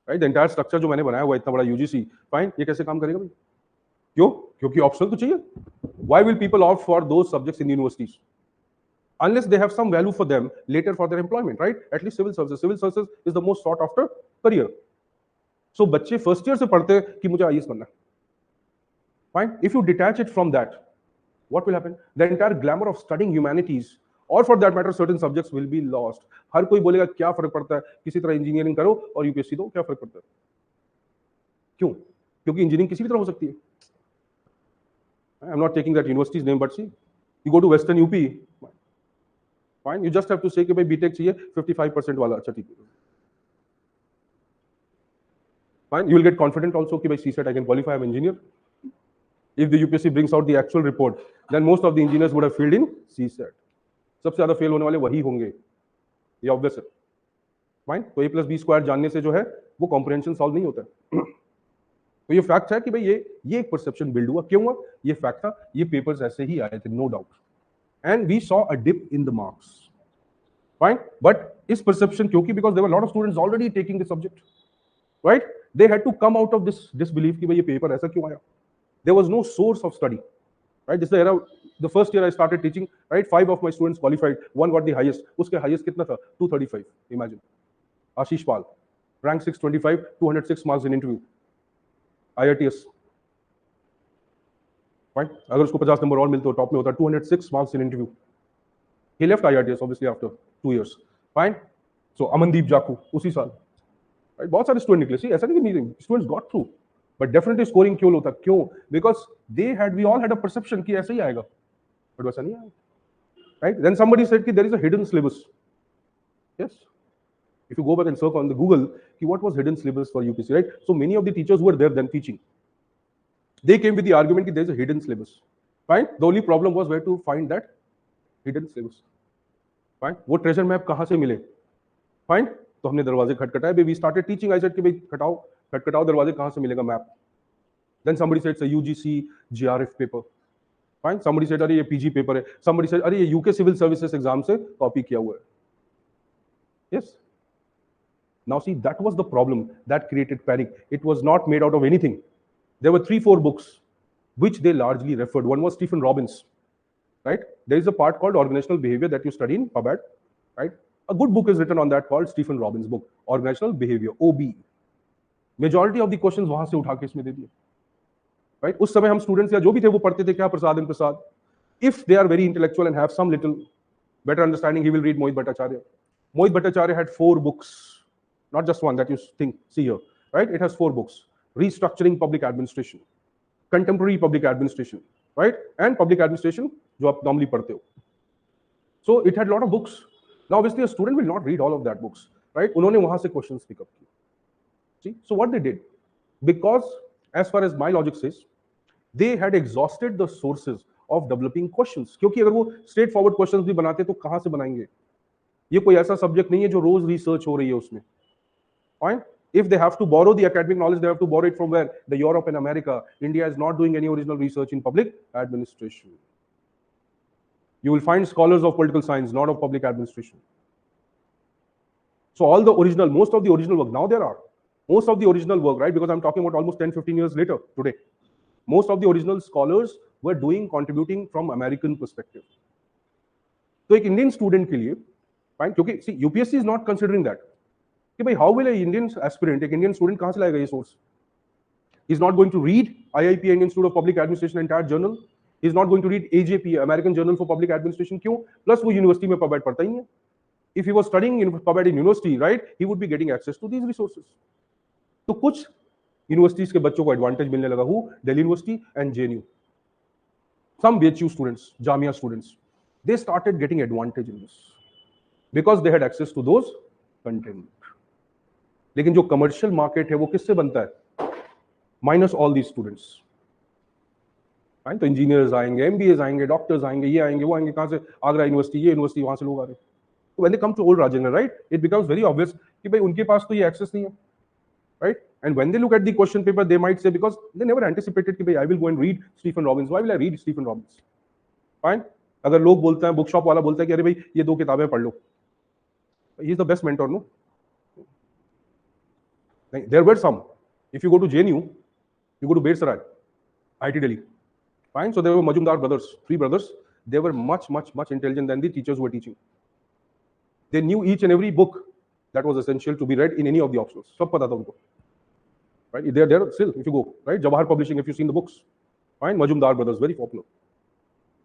right? The entire structure जो मैंने बनाया हुआ इतना बड़ा यूजीसी, फाइन, ये कैसे काम करेगा भाई? क्यों? क्योंकि ऑप्शनल तो चाहिए। Why will people opt for those subjects in universities? Unless they have some value for them later for their employment, right? At least civil services. Civil services is the most sought after career. So बच्चे first year से पढ़ते हैं कि मुझे IAS बनना है, fine. If you detach it from that, what will happen? The entire glamour of studying humanities, or for that matter certain subjects, will be lost. हर कोई बोलेगा क्या फर्क पड़ता है, किसी तरह इंजीनियरिंग करो और यूपीएससी दो, क्या फर्क पड़ता है? क्यों? क्योंकि इंजीनियरिंग किसी भी तरह हो सकती है। I'm not taking that university's name, but see, you go to Western UP, fine, you just have to say कि भाई बीटेक चाहिए 55% वाला, अच्छा ठीक है, fine, you will get confident also कि भाई CSET I can qualify, I'm engineer. If the UPSC brings out the actual report, then most of the engineers would have failed in CSET. सबसे ज्यादा fail होने वाले वही होंगे, ये obvious है, फाइन। तो a+b² जानने से जो है वो कॉम्प्रिहेंशन सॉल्व नहीं होता है। तो ये फैक्ट है कि भाई ये एक परसेप्शन बिल्ड हुआ। क्यों हुआ? ये फैक्ट था, ये पेपर्स ऐसे ही आए थे, no doubt. And we saw a dip in the marks, Fine, but is perception क्योंकि because there were a lot of students already taking the subject, right? They had to come out of this disbelief कि भाई ये paper ऐसा क्यों आया? There was no source of study, right? This is the era, the first year I started teaching, right? 5 of my students qualified, one got the highest. उसके highest कितना था? 235. Imagine. Ashish Pal, rank 625, 206 marks in interview. IITS. Fine. अगर उसको 50 number और मिलते हो top में होता 206 marks in interview. He left IITS obviously after 2 years. Fine. So Amandeep Jaku उसी साल. Right? बहुत सारे स्टूडेंट निकले. ऐसा नहीं कि students got through, but definitely scoring क्यों होता? क्यों? Because we all had a perception कि ऐसा ही आएगा, बट वैसा नहीं आया. राइट? देन समबडी सेड कि there is a hidden syllabus. Yes, if you go back and search on the Google what was hidden syllabus for UPSC, right? So many of the teachers who were there then teaching, they came with the argument that there is a hidden syllabus. Fine. The only problem was where to find that hidden syllabus. Fine. वो treasure map कहाँ से मिले? Fine. तो हमने दरवाजे खटखटाए. We started teaching. I said कि भाई खटखटाओ दरवाजे, कहाँ से मिलेगा map? Then somebody said it's a UGC GRF paper. Fine. Somebody said अरे ये PG paper है. Somebody said अरे ये UK Civil Services exam से copy किया हुआ है. Yes. Now see, that was the problem that created panic. It was not made out of anything. There were 3-4 books which they largely referred. One was Stephen Robbins, right? There is a part called Organizational Behavior that you study in PubAd, right? A good book is written on that called Stephen Robbins book, Organizational Behavior, OB. Majority of the questions वहां से उठा के इसमें दे दिए, right? उस समय हम students या जो भी थे वो पढ़ते थे क्या? प्रसाद and Prasad. If they are very intellectual and have some little better understanding, he will read Mohit Bhattacharya. Mohit Bhattacharya had 4 books. Not just one that you see here, right? It has 4 books: Restructuring Public Administration, Contemporary Public Administration, right? And Public Administration, जो आप normally पढ़ते हो. So it had a lot of books. Now obviously a student will not read all of that books, right? उन्होंने वहाँ से questions pick up किए. See, so what they did, because as far as my logic says, they had exhausted the sources of developing questions. क्योंकि अगर वो straightforward questions भी बनाते तो कहाँ से बनाएंगे? ये कोई ऐसा सब्जेक्ट नहीं है जो रोज रिसर्च हो रही है उसमें. Fine. If they have to borrow the academic knowledge, they have to borrow it from where? The Europe and America. India is not doing any original research in public administration. You will find scholars of political science, not of public administration. So all the original, most of the original work, now there are, most of the original work, right? Because I'm talking about almost 10-15 years later today. Most of the original scholars were contributing from American perspective. So एक Indian student के लिए, fine, क्योंकि see, UPSC is not considering that. कि भाई how will Indian aspirant, एक Indian student कहां से लाएगा ये source? He is not going to read IIP, Indian institute of public administration entire journal. He is not going to read AJP, American journal for public administration. क्यों? Plus वो university में PubAd पढ़ता ही नहीं है. If he was studying in PubAd in university, right, he would be getting access to these resources. तो कुछ universities के बच्चों को एडवांटेज मिलने लगा. Who? Delhi university and JNU. Some BHU students, Jamia students, they started getting advantage in this because they had access to those content. लेकिन जो commercial market है वो किससे बनता है? Minus all these students. तो इंजीनियर्स आएंगे, MBAs आएंगे, डॉक्टर्स आएंगे, ये आएंगे, वो आएंगे. कहां से? आगरा यूनिवर्सिटी, ये यूनिवर्सिटी, वहां से लोग आ रहे हैं. तो when they come to old Rajendra, right, it becomes very obvious कि भाई उनके पास तो ये एक्सेस नहीं है, right? And when they look at the question paper, they might say, because they never anticipated कि भाई I will go and read Stephen Robbins. Why will I read Stephen Robbins? Fine. अगर लोग बोलते हैं, book shop वाला बोलता है कि अरे भाई ये 2 किताबें पढ़ लो, he is the best mentor. No, there were some. If you go to JNU, you go to Bedsarai, IIT Delhi. Fine. So there were Majumdar brothers, 3 brothers. They were much intelligent than the teachers who were teaching. They knew each and every book that was essential to be read in any of the optionals. सब पता था उनको. Right? They are there still. If you go, right, Jawahar Publishing, if you've seen the books, fine. Majumdar brothers, very popular.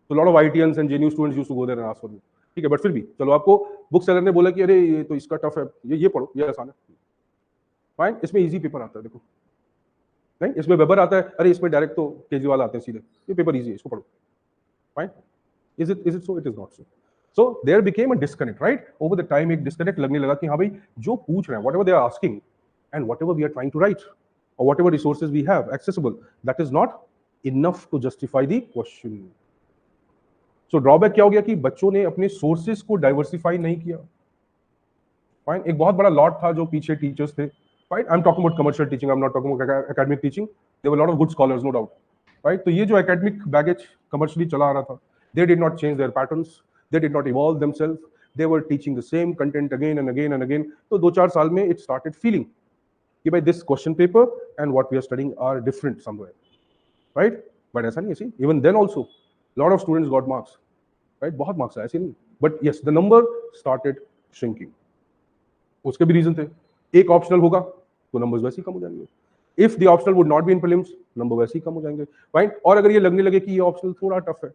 So a lot of IITians and JNU students used to go there and ask for them. ठीक है, but फिर भी चलो, आपको book seller ने बोला कि अरे ये तो इसका टफ है, ये पढ़ो, ये आसान है. फाइन. इसमें इजी पेपर आता है, देखो, नहीं इसमें वेबर आता है, अरे इसमें डायरेक्ट तो केजरीवाल आते हैं सीधे, ये पेपर इजी है, इसको पढ़ो. Fine. Is it so? It is not so. So there became a disconnect, right? Over the time एक डिस्कनेक्ट लगने लगा कि हाँ भाई जो पूछ रहे हैं, whatever they are asking and whatever we are trying to write और whatever resources we have accessible, that is not enough to justify the question. So drawback क्या हो गया कि बच्चों ने अपने सोर्सेज को डाइवर्सिफाई नहीं किया. फाइन. एक बहुत बड़ा लॉट था जो पीछे टीचर्स थे. Right? I'm talking about commercial teaching. I'm not talking about academic teaching. There were a lot of good scholars, no doubt. Right? तो ये जो academic baggage commercially चला आ रहा था, they did not change their patterns. They did not evolve themselves. they were teaching the same content again and again and again. तो 2-4 साल में it started feeling कि भाई this question paper and what we are studying are different somewhere, right? But ऐसा नहीं है, see, even then also lot of students got marks, right? बहुत marks आए, ऐसे नहीं, but yes, the number started shrinking. उसके भी reason थे, एक optional होगा तो numbers वैसे ही कम हो जाएंगे. If the optional would not be in prelims, number वैसे ही कम हो जाएंगे, right? और अगर ये लगने लगे कि ये optional थोड़ा tough है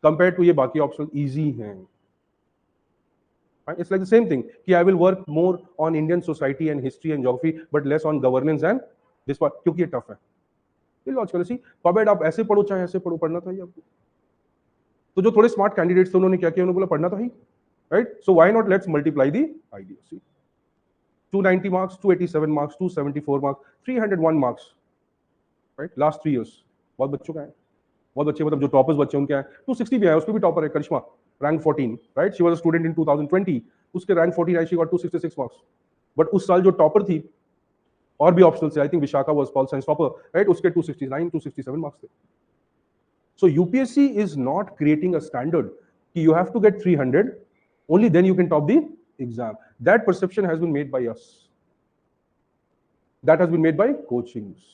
compared to ये बाकी optional easy हैं, right? It's like the same thing कि I will work more on Indian society and history and geography but less on governance and this part क्योंकि ये tough है. ये लॉजिकल सी पबेड आप ऐसे पढ़ो चाहे ऐसे पढ़ो, पढ़ना था ही आपको. तो जो थोड़े स्मार्ट कैंडिडेट्स थे उन्होंने क्या किया, उन्होंने बोला पढ़ना था ही, right? So why not let's multiply the idea. See 290 marks, 287 marks, 274 marks, 301 marks, right? Last 3 years बहुत बच्चों का है, बहुत बच्चे मतलब जो टॉपर्स बच्चे उनके हैं 260 भी आया, उसमें भी टॉपर है Karishma, rank 14, right? She was a student in 2020, उसके रैंक 14 आई, शी गॉट 266 मार्क्स. बट उस साल जो टॉपर थी और भी ऑप्शनल से, I think Vishakha was pol science topper, right? उसके 269 267 मार्क्स थे. So UPSC is not creating a standard कि you have to get 300 only then you can top the exam. That perception has been made by us. That has been made by coachings.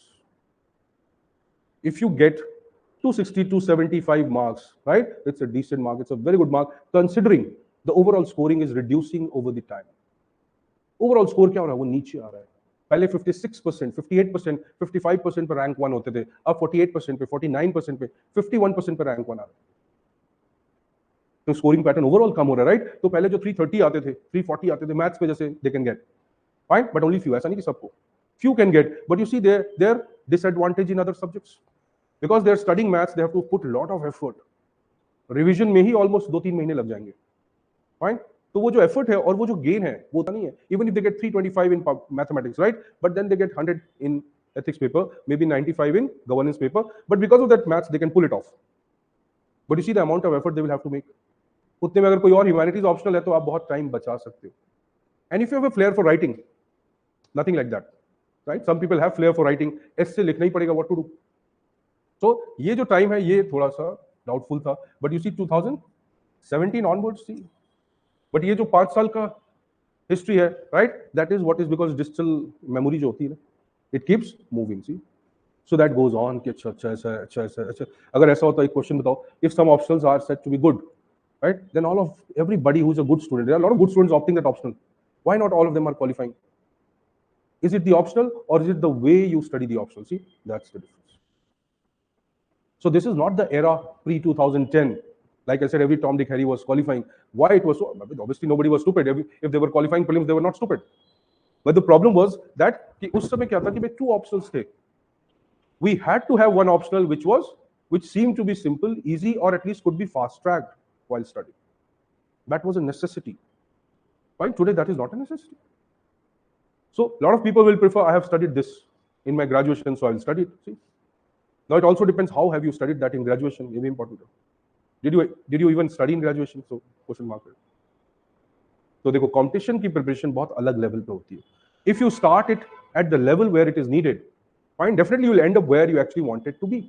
If you get 260 275 marks, right? It's a decent mark, it's a very good mark considering the overall scoring is reducing over the time. Overall score क्या हो रहा है, वो नीचे आ रहा है. पहले 56%, 58%, 55% पे रैंक 1 होते थे, अब 48% पे, 49% पे, 51% पे रैंक 1 आ रहा है. तो स्कोरिंग पैटर्न ओवरऑल कम हो रहा है, राइट? तो पहले जो 330 आते थे, 340 आते थे मैथ्स पे, जैसे they can get, fine, but only few. ऐसा नहीं कि सबको, few can get, but you see their disadvantage in other subjects because they are studying maths, they have to put lot of effort. Revision में ही almost 2-3 महीने लग जाएंगे, fine. तो वो जो एफर्ट है और वो जो गेन है वो तो नहीं है. Even if they get 325 in mathematics, right, but then they get 100 in ethics paper, maybe 95 in governance paper, but because of that maths they can pull it off. But you see the amount of effort they will have to make. उतने में अगर कोई और humanities optional है तो आप बहुत time बचा सकते हो. And if you have a flair for writing, nothing like that, right? Some people have flair for writing, ऐसे लिखना ही पड़ेगा, व्हाट टू डू. तो ये जो टाइम है ये थोड़ा सा डाउटफुल था, but you see 2017 onwards see. But ये जो 5 साल का हिस्ट्री है, right, that is what is because digital memory जो होती है ना, it keeps moving. See, so that goes on कि अच्छा अच्छा ऐसा अच्छा ऐसा अच्छा. अगर ऐसा होता है, एक क्वेश्चन बताओ, if some optionals are set to be good, right, then all of everybody who's a good student, there are a lot of good students opting that optional, why not all of them are qualifying? Is it the optional or is it the way you study the optional? See, that's the difference. So this is not the era pre 2010. Like I said, every Tom, Dick, Harry was qualifying. Why it was so? Obviously nobody was stupid. If they were qualifying prelims, they were not stupid. But the problem was that कि उस समय क्या था कि भाई 2 optionals थे. We had to have one optional which seemed to be simple, easy, or at least could be fast tracked while studying. That was a necessity. Right? Today that is not a necessity. So a lot of people will prefer, I have studied this in my graduation, so I will study it. See? Now it also depends how have you studied that in graduation. It is important. Did you even study in graduation? So question mark. तो देखो competition की preparation बहुत अलग level पे होती है. If you start it at the level where it is needed, fine, definitely you will end up where you actually wanted to be.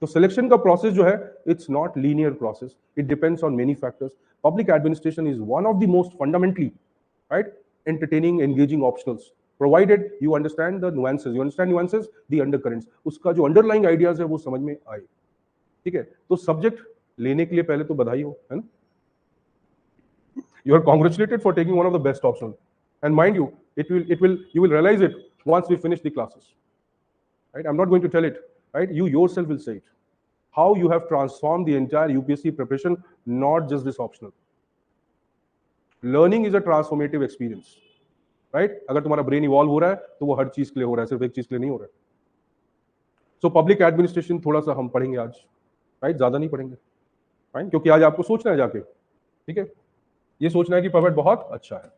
तो selection का प्रोसेस जो है, it's not linear process, it depends on many factors. Public administration is one of the most fundamentally, right, entertaining, engaging optionals, provided you understand the nuances, you understand nuances, the undercurrents, उसका जो underlying ideas है वो समझ में आए. ठीक है, तो सब्जेक्ट लेने के लिए पहले तो बधाई हो, है ना. You are congratulated for taking one of the best option, and mind you, you will realize it once we finish the classes, right? I'm not going to tell it, right? You yourself will say it, how you have transformed the entire UPSC preparation, not just this optional. Learning is a transformative experience, right? अगर तुम्हारा brain evolve हो रहा है तो वो हर चीज के लिए हो रहा है, सिर्फ एक चीज के लिए नहीं हो रहा है. सो पब्लिक एडमिनिस्ट्रेशन थोड़ा सा हम पढ़ेंगे आज, राइट, ज्यादा नहीं पढ़ेंगे, राइट, क्योंकि आज आपको सोचना है जाके, ठीक है, ये सोचना है कि पवेट बहुत अच्छा है.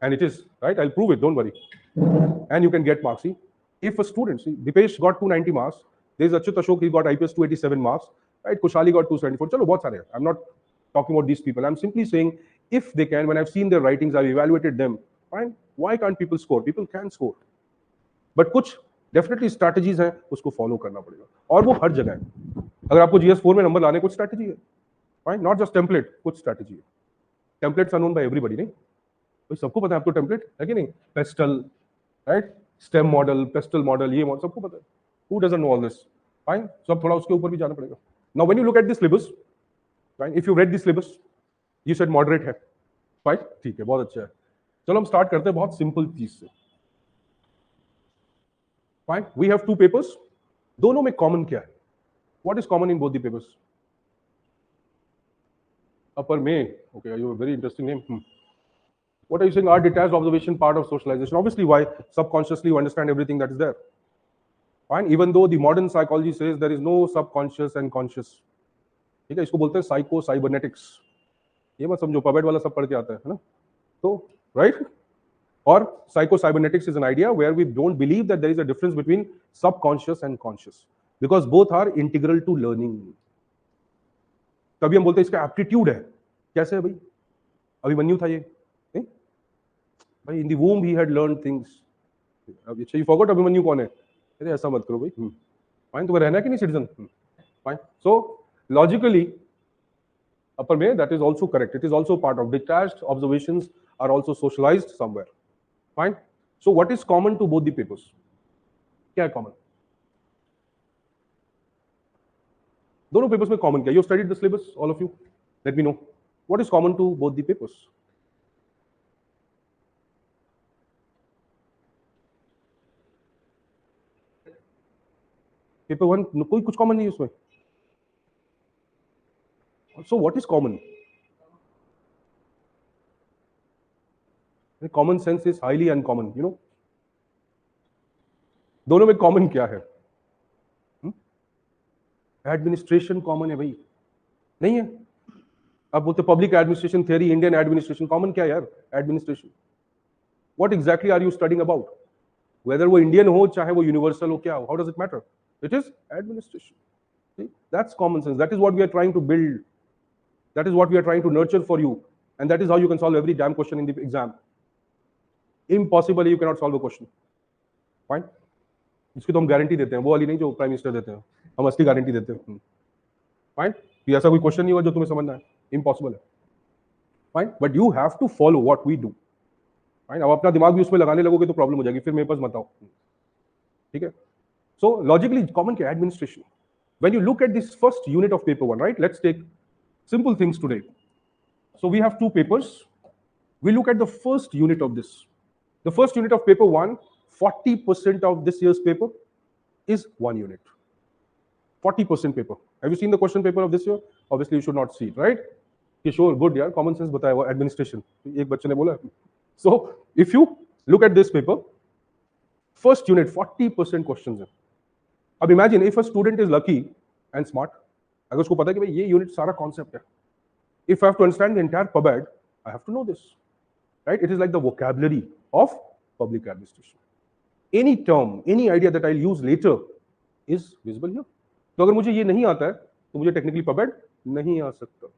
And it is, right? I'll prove it, don't worry. And you can get marks. See, if a student, see, Dipesh got 290 marks, there's Ashutosh, he got IPS 287 marks, right? Kushali got 274. Chalo, bahut sare. I'm not talking about these people. I'm simply saying, if they can, when I've seen their writings, I've evaluated them, fine. Why can't people score? People can score. But कुछ definitely strategies हैं, उसको follow करना पड़ेगा. और वो हर जगह है. अगर आपको GS4 में नंबर लाने कुछ strategy है. फाइन, नॉट जस्ट टेम्पलेट, कुछ स्ट्रैटेजी है। Templates are known by everybody, नहीं भाई सबको पता है आपको टेम्पलेट है कि नहीं, pastel, right, stem model, pastel model, ये मॉडल सबको पता है, who doesn't know all this, fine. सब थोड़ा उसके ऊपर भी जाना पड़ेगा। Now when you look at this syllabus, fine, if you read this syllabus, you said moderate है, फाइन, ठीक है, बहुत अच्छा है। चलो हम स्टार्ट करते हैं बहुत सिंपल चीज से। Fine, we have two papers, दोनों में कॉमन क्या है? What is common in both the papers? Upper May, okay, you have a very interesting name. What are you saying? Are detached observation part of socialization? Obviously, why? Subconsciously you understand everything that is there. Fine, even though the modern psychology says there is no subconscious and conscious. ठीक है, इसको बोलते हैं psycho cybernetics. ये मत समझो पबेट वाला सब पढ़ के आता है ना, तो राइट। और psycho cybernetics is an idea where we don't believe that there is a difference between subconscious and conscious, because both are integral to learning. कभी हम बोलते हैं इसका एप्टीट्यूड है, कैसे है भाई? अभिमन्यु था ये, नहीं भाई, in the वूम he had learn things. अब अच्छा यू फॉरगॉट अभिमन्यु कौन है? अरे ऐसा मत करो भाई, फाइन, तुम्हें रहना है कि नहीं citizen, fine. So logically upper May, that is also correct, it is also part of detached observations are also socialized somewhere, fine. So what is common to both the papers? क्या है common? दोनों papers में common क्या? You studied the syllabus, all of you, let me know what is common to both the papers. Paper one कोई कुछ common नहीं है उसमें। So what is common? Common sense is highly uncommon, you know. दोनों में common क्या है? Administration common है भाई, नहीं है? अब बोलते public administration theory, Indian administration, common क्या है यार? Administration. What exactly are you studying about? Whether वो इंडियन हो चाहे वो यूनिवर्सल हो, क्या हो, how does it matter? It is administration. That's common sense, that is what we are trying to build, that is what we are trying to nurture for you, and that is how you can solve every damn question in the exam. Impossibly you cannot solve a question, fine. इसकी तो हम guarantee देते हैं, वो वाली नहीं जो prime minister देते हैं, हम असली गारंटी देते हैं, फाइन। कि ऐसा कोई क्वेश्चन नहीं हुआ जो तुम्हें समझना है, इम्पॉसिबल है, fine. But you have to follow what we do, fine. अब अपना दिमाग भी उसमें लगाने लगोगे तो प्रॉब्लम हो जाएगी, फिर मेरे पास मत आओ, ठीक है। सो लॉजिकली कॉमन क्या? Administration. When you look at this first unit of paper one, right, let's take simple things today. So we have two papers. We look at the first unit of this. The first unit of paper one, 40% of this year's paper is one unit. 40% paper. Have you seen the question paper of this year? Obviously you should not see it, right? Kishore, good यार, common sense बताया हुआ, administration. एक बच्चे ने बोला. So if you look at this paper, first unit 40% questions है. अब imagine if a student is lucky and smart, अगर उसको पता है कि भाई ये यूनिट सारा कॉन्सेप्ट है, if I have to understand the entire pub ad, I have to know this, right? It is like the vocabulary of public administration. Any term, any idea that I use later is visible here. तो अगर मुझे ये नहीं आता है तो मुझे technically पबेड नहीं आ सकता।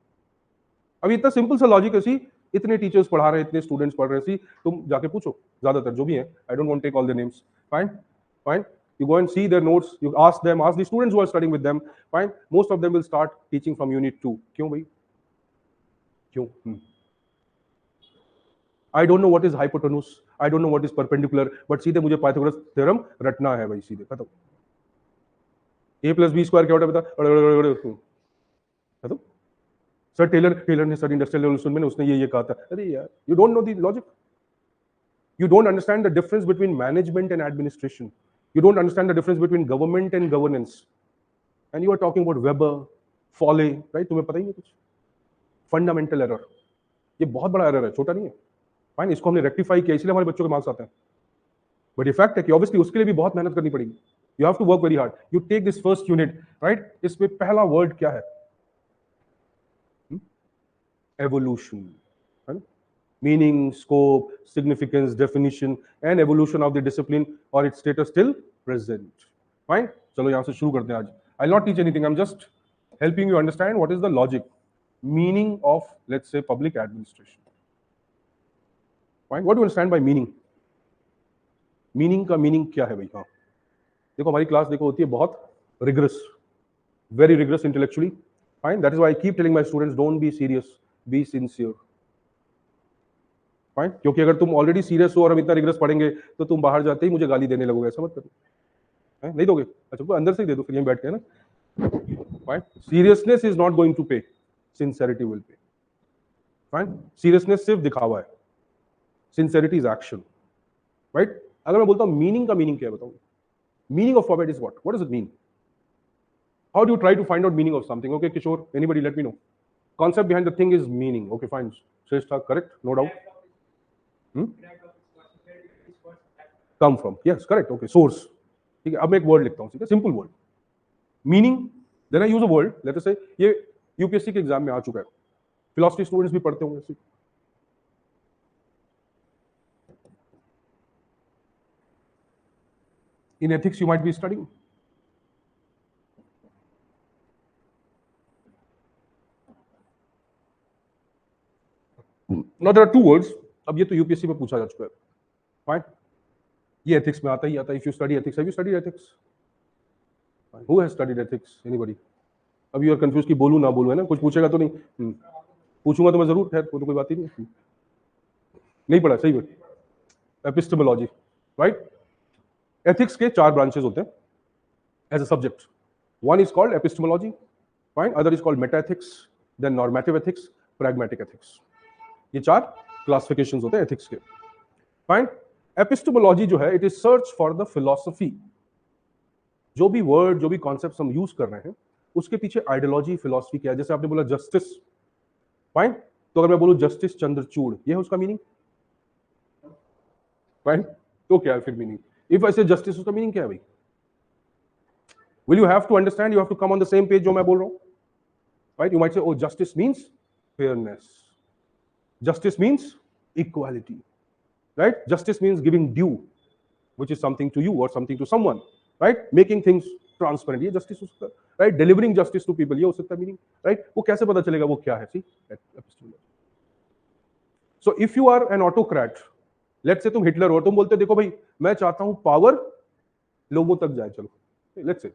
अब इतना सिंपल सा लॉजिक है, सी इतने टीचर्स पढ़ा रहे हैं, इतने स्टूडेंट्स पढ़ रहे हैं, सी तुम जाके पूछो, ज्यादातर जो भी है, I don't want take all the names, fine, fine. You go and see their notes, you ask them, ask the students who are studying with them, fine, most of them will start teaching from unit 2. क्यों भाई? क्यों? I don't know what is hypotenuse, I don't know what is perpendicular, but सीधे मुझे Pythagoras theorem रटना है भाई, सीधे खत्म। a plus b square क्या होता है बता? खत्म। सर टेलर ने सर इंडस्ट्रियल रेवोल्यूशन में उसने ये कहा था। अरे यार, you don't know the logic, you don't understand the difference between management and administration. You don't understand the difference between government and governance, and you are talking about Weber, Forte, right? तुम्हें पता ही नहीं कुछ। Fundamental error, ये बहुत बड़ा error है, छोटा नहीं है, फाइन। इसको हमने रेक्टिफाई किया, इसलिए हमारे बच्चों के मार्क्स आते हैं। बट ये फैक्ट है कि ऑब्वियसली उसके लिए भी बहुत मेहनत करनी पड़ेगी। You have to work very hard. You take this first unit, right? इसमें पहला वर्ड क्या है? Evolution, meaning, scope, significance, definition, and evolution of the discipline or its status still present. Fine? चलो यहाँ से शुरू करते हैं आज. I'll not teach anything. I'm just helping you understand what is the logic, meaning of, let's say, public administration. Fine? What do you understand by meaning? Meaning का meaning क्या है भाई? हाँ, देखो हमारी क्लास देखो होती है बहुत rigorous, very rigorous intellectually. Fine. That is why I keep telling my students, don't be serious, be sincere. Fine. क्योंकि अगर तुम ऑलरेडी सीरियस हो और हम इतना रिग्रेस पढ़ेंगे तो तुम बाहर जाते ही मुझे गाली देने लगोगे, ऐसा मत करो। नहीं दोगे? अच्छा तो अंदर से ही दे दो फिर, यहीं बैठ के, है ना। Fine. Seriousness is not going to pay. Sincerity will pay. Fine. Seriousness सिर्फ दिखावा है, sincerity is action. Right? अगर मैं बोलता हूँ मीनिंग का मीनिंग क्या है बताओ? Meaning of format is what? What does it mean? How do you try to find out meaning of something? Okay, Kishore, anybody let me know. Concept behind the thing is meaning. Okay, fine. Shrestha, correct? No doubt. Come from. Yes, correct. Okay, source. ठीक है, अब मैं एक word लिखता हूँ, ठीक है, simple word, meaning, then I use a word, let us say ये यूपीएससी के एग्जाम में आ चुका है, फिलॉसफी स्टूडेंट्स भी पढ़ते होंगे। In ethics, you might be studying. Now there are two words. अब ये तो यूपीएससी में पूछा जा चुका है, फाइन, ये एथिक्स में आता ही आता है। If you study ethics, have you studied ethics? Who has studied ethics? Anybody? अब you are confused कि बोलूं ना बोलूं, है ना, कुछ पूछेगा तो नहीं, पूछूंगा तो मैं जरूर, खैर वो तो कोई बात ही नहीं पढ़ा, सही बात। Epistemology, right. एथिक्स के 4 ब्रांचेस होते हैं as a subject. One is called epistemology, fine, other is called meta ethics, then normative ethics, pragmatic ethics. ये 4 क्लासिफिकेशंस होते हैं एथिक्स के, फाइन। एपिस्टेमोलॉजी जो है, it is search for the philosophy. जो भी वर्ड, जो भी कॉन्सेप्ट हम यूज कर रहे हैं, उसके पीछे आइडियोलॉजी, फिलॉसफी क्या है। जैसे आपने बोला जस्टिस, फाइन, तो अगर मैं बोलूं जस्टिस चंद्रचूड़, ये है उसका मीनिंग, फाइन, तो क्या है फिर मीनिंग? इफ आई से जस्टिस, उसका मीनिंग क्या है भाई? Will you have to understand, you have to come on the same page जो मैं बोल रहा हूं, right. You might say, oh justice means fairness, justice means equality, right? Justice means giving due, which is something to you or something to someone, right? Making things transparent, ये justice हो सकता है, right? Delivering justice to people, ये हो सकता है meaning, right? वो कैसे पता चलेगा वो क्या है? See, so if you are an autocrat, let's say तुम हिटलर हो, तुम बोलते देखो भाई मैं चाहता हूं पावर लोगों तक जाए, चलो let's say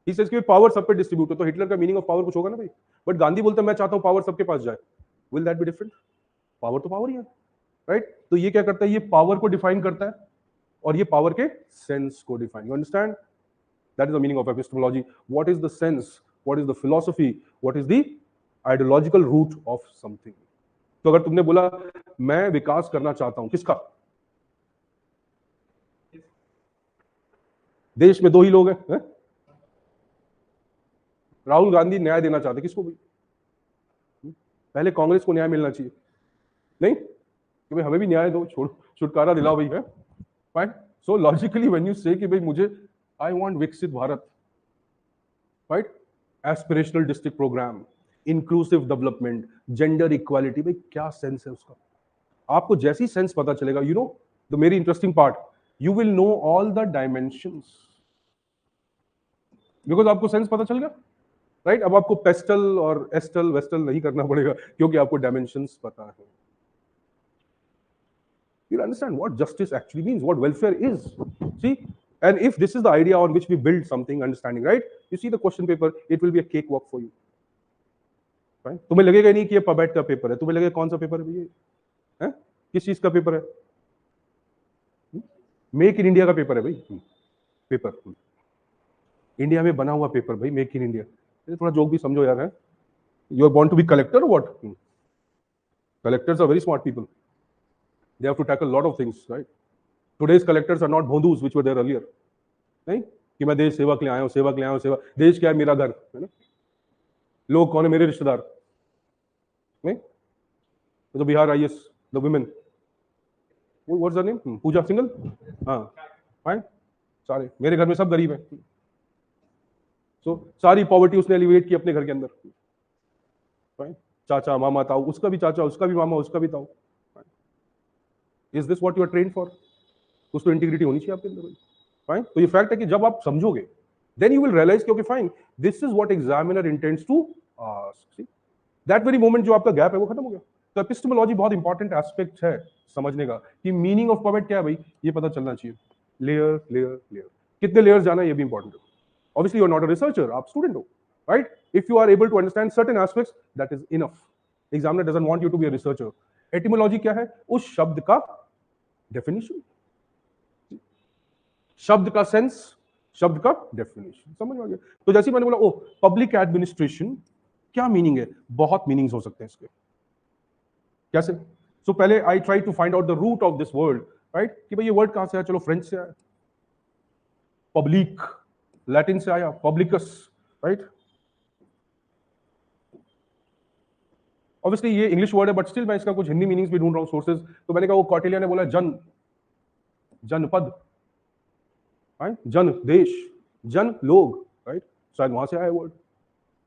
he says कि पावर सब पे डिस्ट्रीब्यूट हो, तो हिटलर का मीनिंग ऑफ पावर कुछ होगा ना भाई। बट गांधी बोलते मैं चाहता हूं पावर सबके पास जाए, will that be different? Power तो पावर ही है, राइट। तो ये क्या करता है? ये पावर को डिफाइन करता है और ये पावर के सेंस को define. You understand? That is the meaning of epistemology. What is the sense, what is the philosophy, what is the ideological root of something. तो अगर तुमने बोला मैं विकास करना चाहता हूं, किसका? देश में 2 ही लोग हैं, राहुल गांधी न्याय देना चाहते, किसको भाई? पहले कांग्रेस को न्याय मिलना चाहिए, नहीं कि भाई हमें भी न्याय दो, छोड़ छुटकारा दिलाओ भाई, है fine. So logically when you say कि भाई मुझे I want Viksit Bharat, right, aspirational district program, inclusive development, gender equality, भाई क्या सेंस है उसका? आपको जैसी सेंस पता चलेगा, you know the very interesting part, you will know all the dimensions, because आपको सेंस पता चल गया, राइट। अब आपको पेस्टल और एस्टल वेस्टल नहीं करना पड़ेगा क्योंकि आपको डायमेंशंस पता है। You'll understand what justice actually means, what welfare is. See, and if this is the idea on which we build something, understanding, right? You see the question paper, it will be a cakewalk for you. Right? तुम्हें लगेगा नहीं कि ये पबैट का paper है, तुम्हें लगेगा कौन सा पेपर है ये? हैं? किस चीज का पेपर है? मेक इन इंडिया का पेपर है भाई, पेपर इंडिया में बना हुआ पेपर भाई, मेक इन इंडिया। थोड़ा जोक भी समझो यार, है। You are born to be collector or what? Collectors are very smart people. They have to tackle a lot of things, right? Today's collectors are not bhondus which were there earlier. नहीं कि मैं देश सेवा के लिए आया हूँ, सेवा के लिए आया हूँ, सेवा, देश क्या है? मेरा घर, है ना। लोग कौन है? मेरे रिश्तेदार, नहीं तो Bihar IAS, the women, what's the name, Puja Singhal, हाँ फाइन, सारे मेरे घर में सब गरीब है। सो सारी पॉवर्टी उसने एलिवेट की अपने घर के अंदर, फाइन। चाचा, मामा, ताऊ, उसका भी चाचा, उसका भी मामा, उसका भी ताऊ। Is this what you are trained for? कुछ तो इंटीग्रिटी होनी चाहिए आपके अंदर, फाइन। तो ये फैक्ट है कि जब आप समझोगे, then you will realize कि okay fine, this is what examiner intends to ask. See, that very moment जो आपका गैप है वो खत्म हो गया। तो एपिस्टेमोलॉजी बहुत इंपॉर्टेंट एस्पेक्ट है समझने का कि मीनिंग ऑफ पॉइंट क्या है भाई, ये पता चलना चाहिए। लेयर लेयर लेयर, कितने लेयर्स जाना है ये भी इंपॉर्टेंट है। Obviously you are not a researcher, आप स्टूडेंट हो, right? If you are able to understand certain aspects, that is enough. Examiner doesn't want you to be a researcher. Etymology क्या है? उस शब्द का definition, शब्द का सेंस, शब्द का डेफिनेशन, समझ में आ गया? तो जैसे मैंने बोला, ओ पब्लिक एडमिनिस्ट्रेशन, क्या मीनिंग है? बहुत मीनिंग्स हो सकते हैं इसके। कैसे? सो पहले I try to find out the root of this word, right? कि भाई ये वर्ड कहां से आया? चलो फ्रेंच से आया, पब्लिक लैटिन से आया, पब्लिकस, राइट? ऑब्वियसली ये इंग्लिश वर्ड है, बट स्टिल मैं इसका कुछ हिंदी मीनिंग्स भी ढूंढ रहा हूं सोर्सेज। तो मैंने कहा वो कौटिल्य ने बोला जन, जनपद, राइट? जन देश, जन लोग, राइट? शायद वहां से आया word.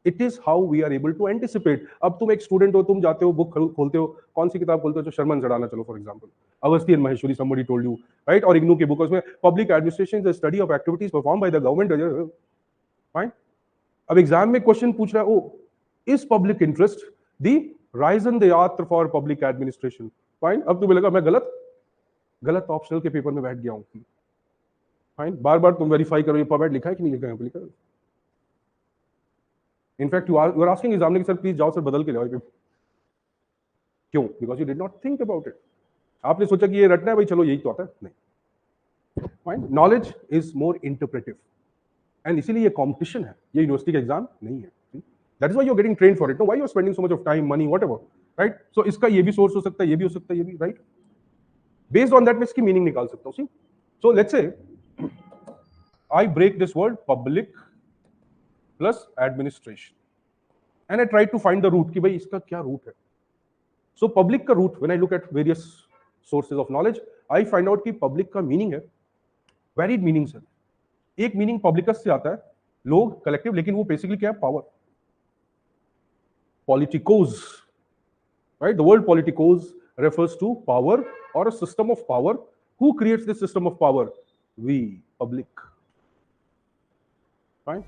It is how we are able to anticipate. अब तुम एक स्टूडेंट हो, तुम जाते हो बुक खोलते हो, कौन सी किताब खोलते हो? जो शर्मन जड़ाना, चलो for example, Awasthi and Maheshwari, somebody told you, राइट? और इग्नू के बुक, उसमें public administration is the study of activities perform by the government, fine. अब एग्जाम में क्वेश्चन पूछ रहा है, ओ is public interest the raison d'être for public administration, fine. अब तुम्हें लगा मैं गलत ऑप्शनल के पेपर में बैठ गया हूं, फाइन। बार बार तुम वेरीफाई करो ये पॉइंट लिखा है कि नहीं लिखा है, लिखा है। In fact you are asking examiner sir please जाओ सर बदल के लाओ, क्यों? Because you did not think about it. आपने सोचा कि ये रटना है भाई, चलो यही तो आता है, नहीं, fine. Knowledge is more interpretive, and इसीलिए ये कॉम्पिटिशन है, ये यूनिवर्सिटी का एग्जाम नहीं है। That is why you are getting trained for it, no why you are spending so much of time, money, whatever, right? So इसका ये भी सोर्स हो सकता है, ये भी हो सकता है, ये भी, राइट? बेस्ड ऑन दैट मैं इसकी मीनिंग निकाल सकता हूं। See, so let's say I break this word public plus administration and I try to find the root कि भाई इसका क्या root है। So public का root, when I look at various sources of knowledge, I find out कि public का meaning है, varied meanings है। एक meaning publicus से आता है, लोग, collective, लेकिन वो basically क्या है? Power, politicos, right? The word politicos refers to power or a system of power. Who creates this system of power? We, public. Fine.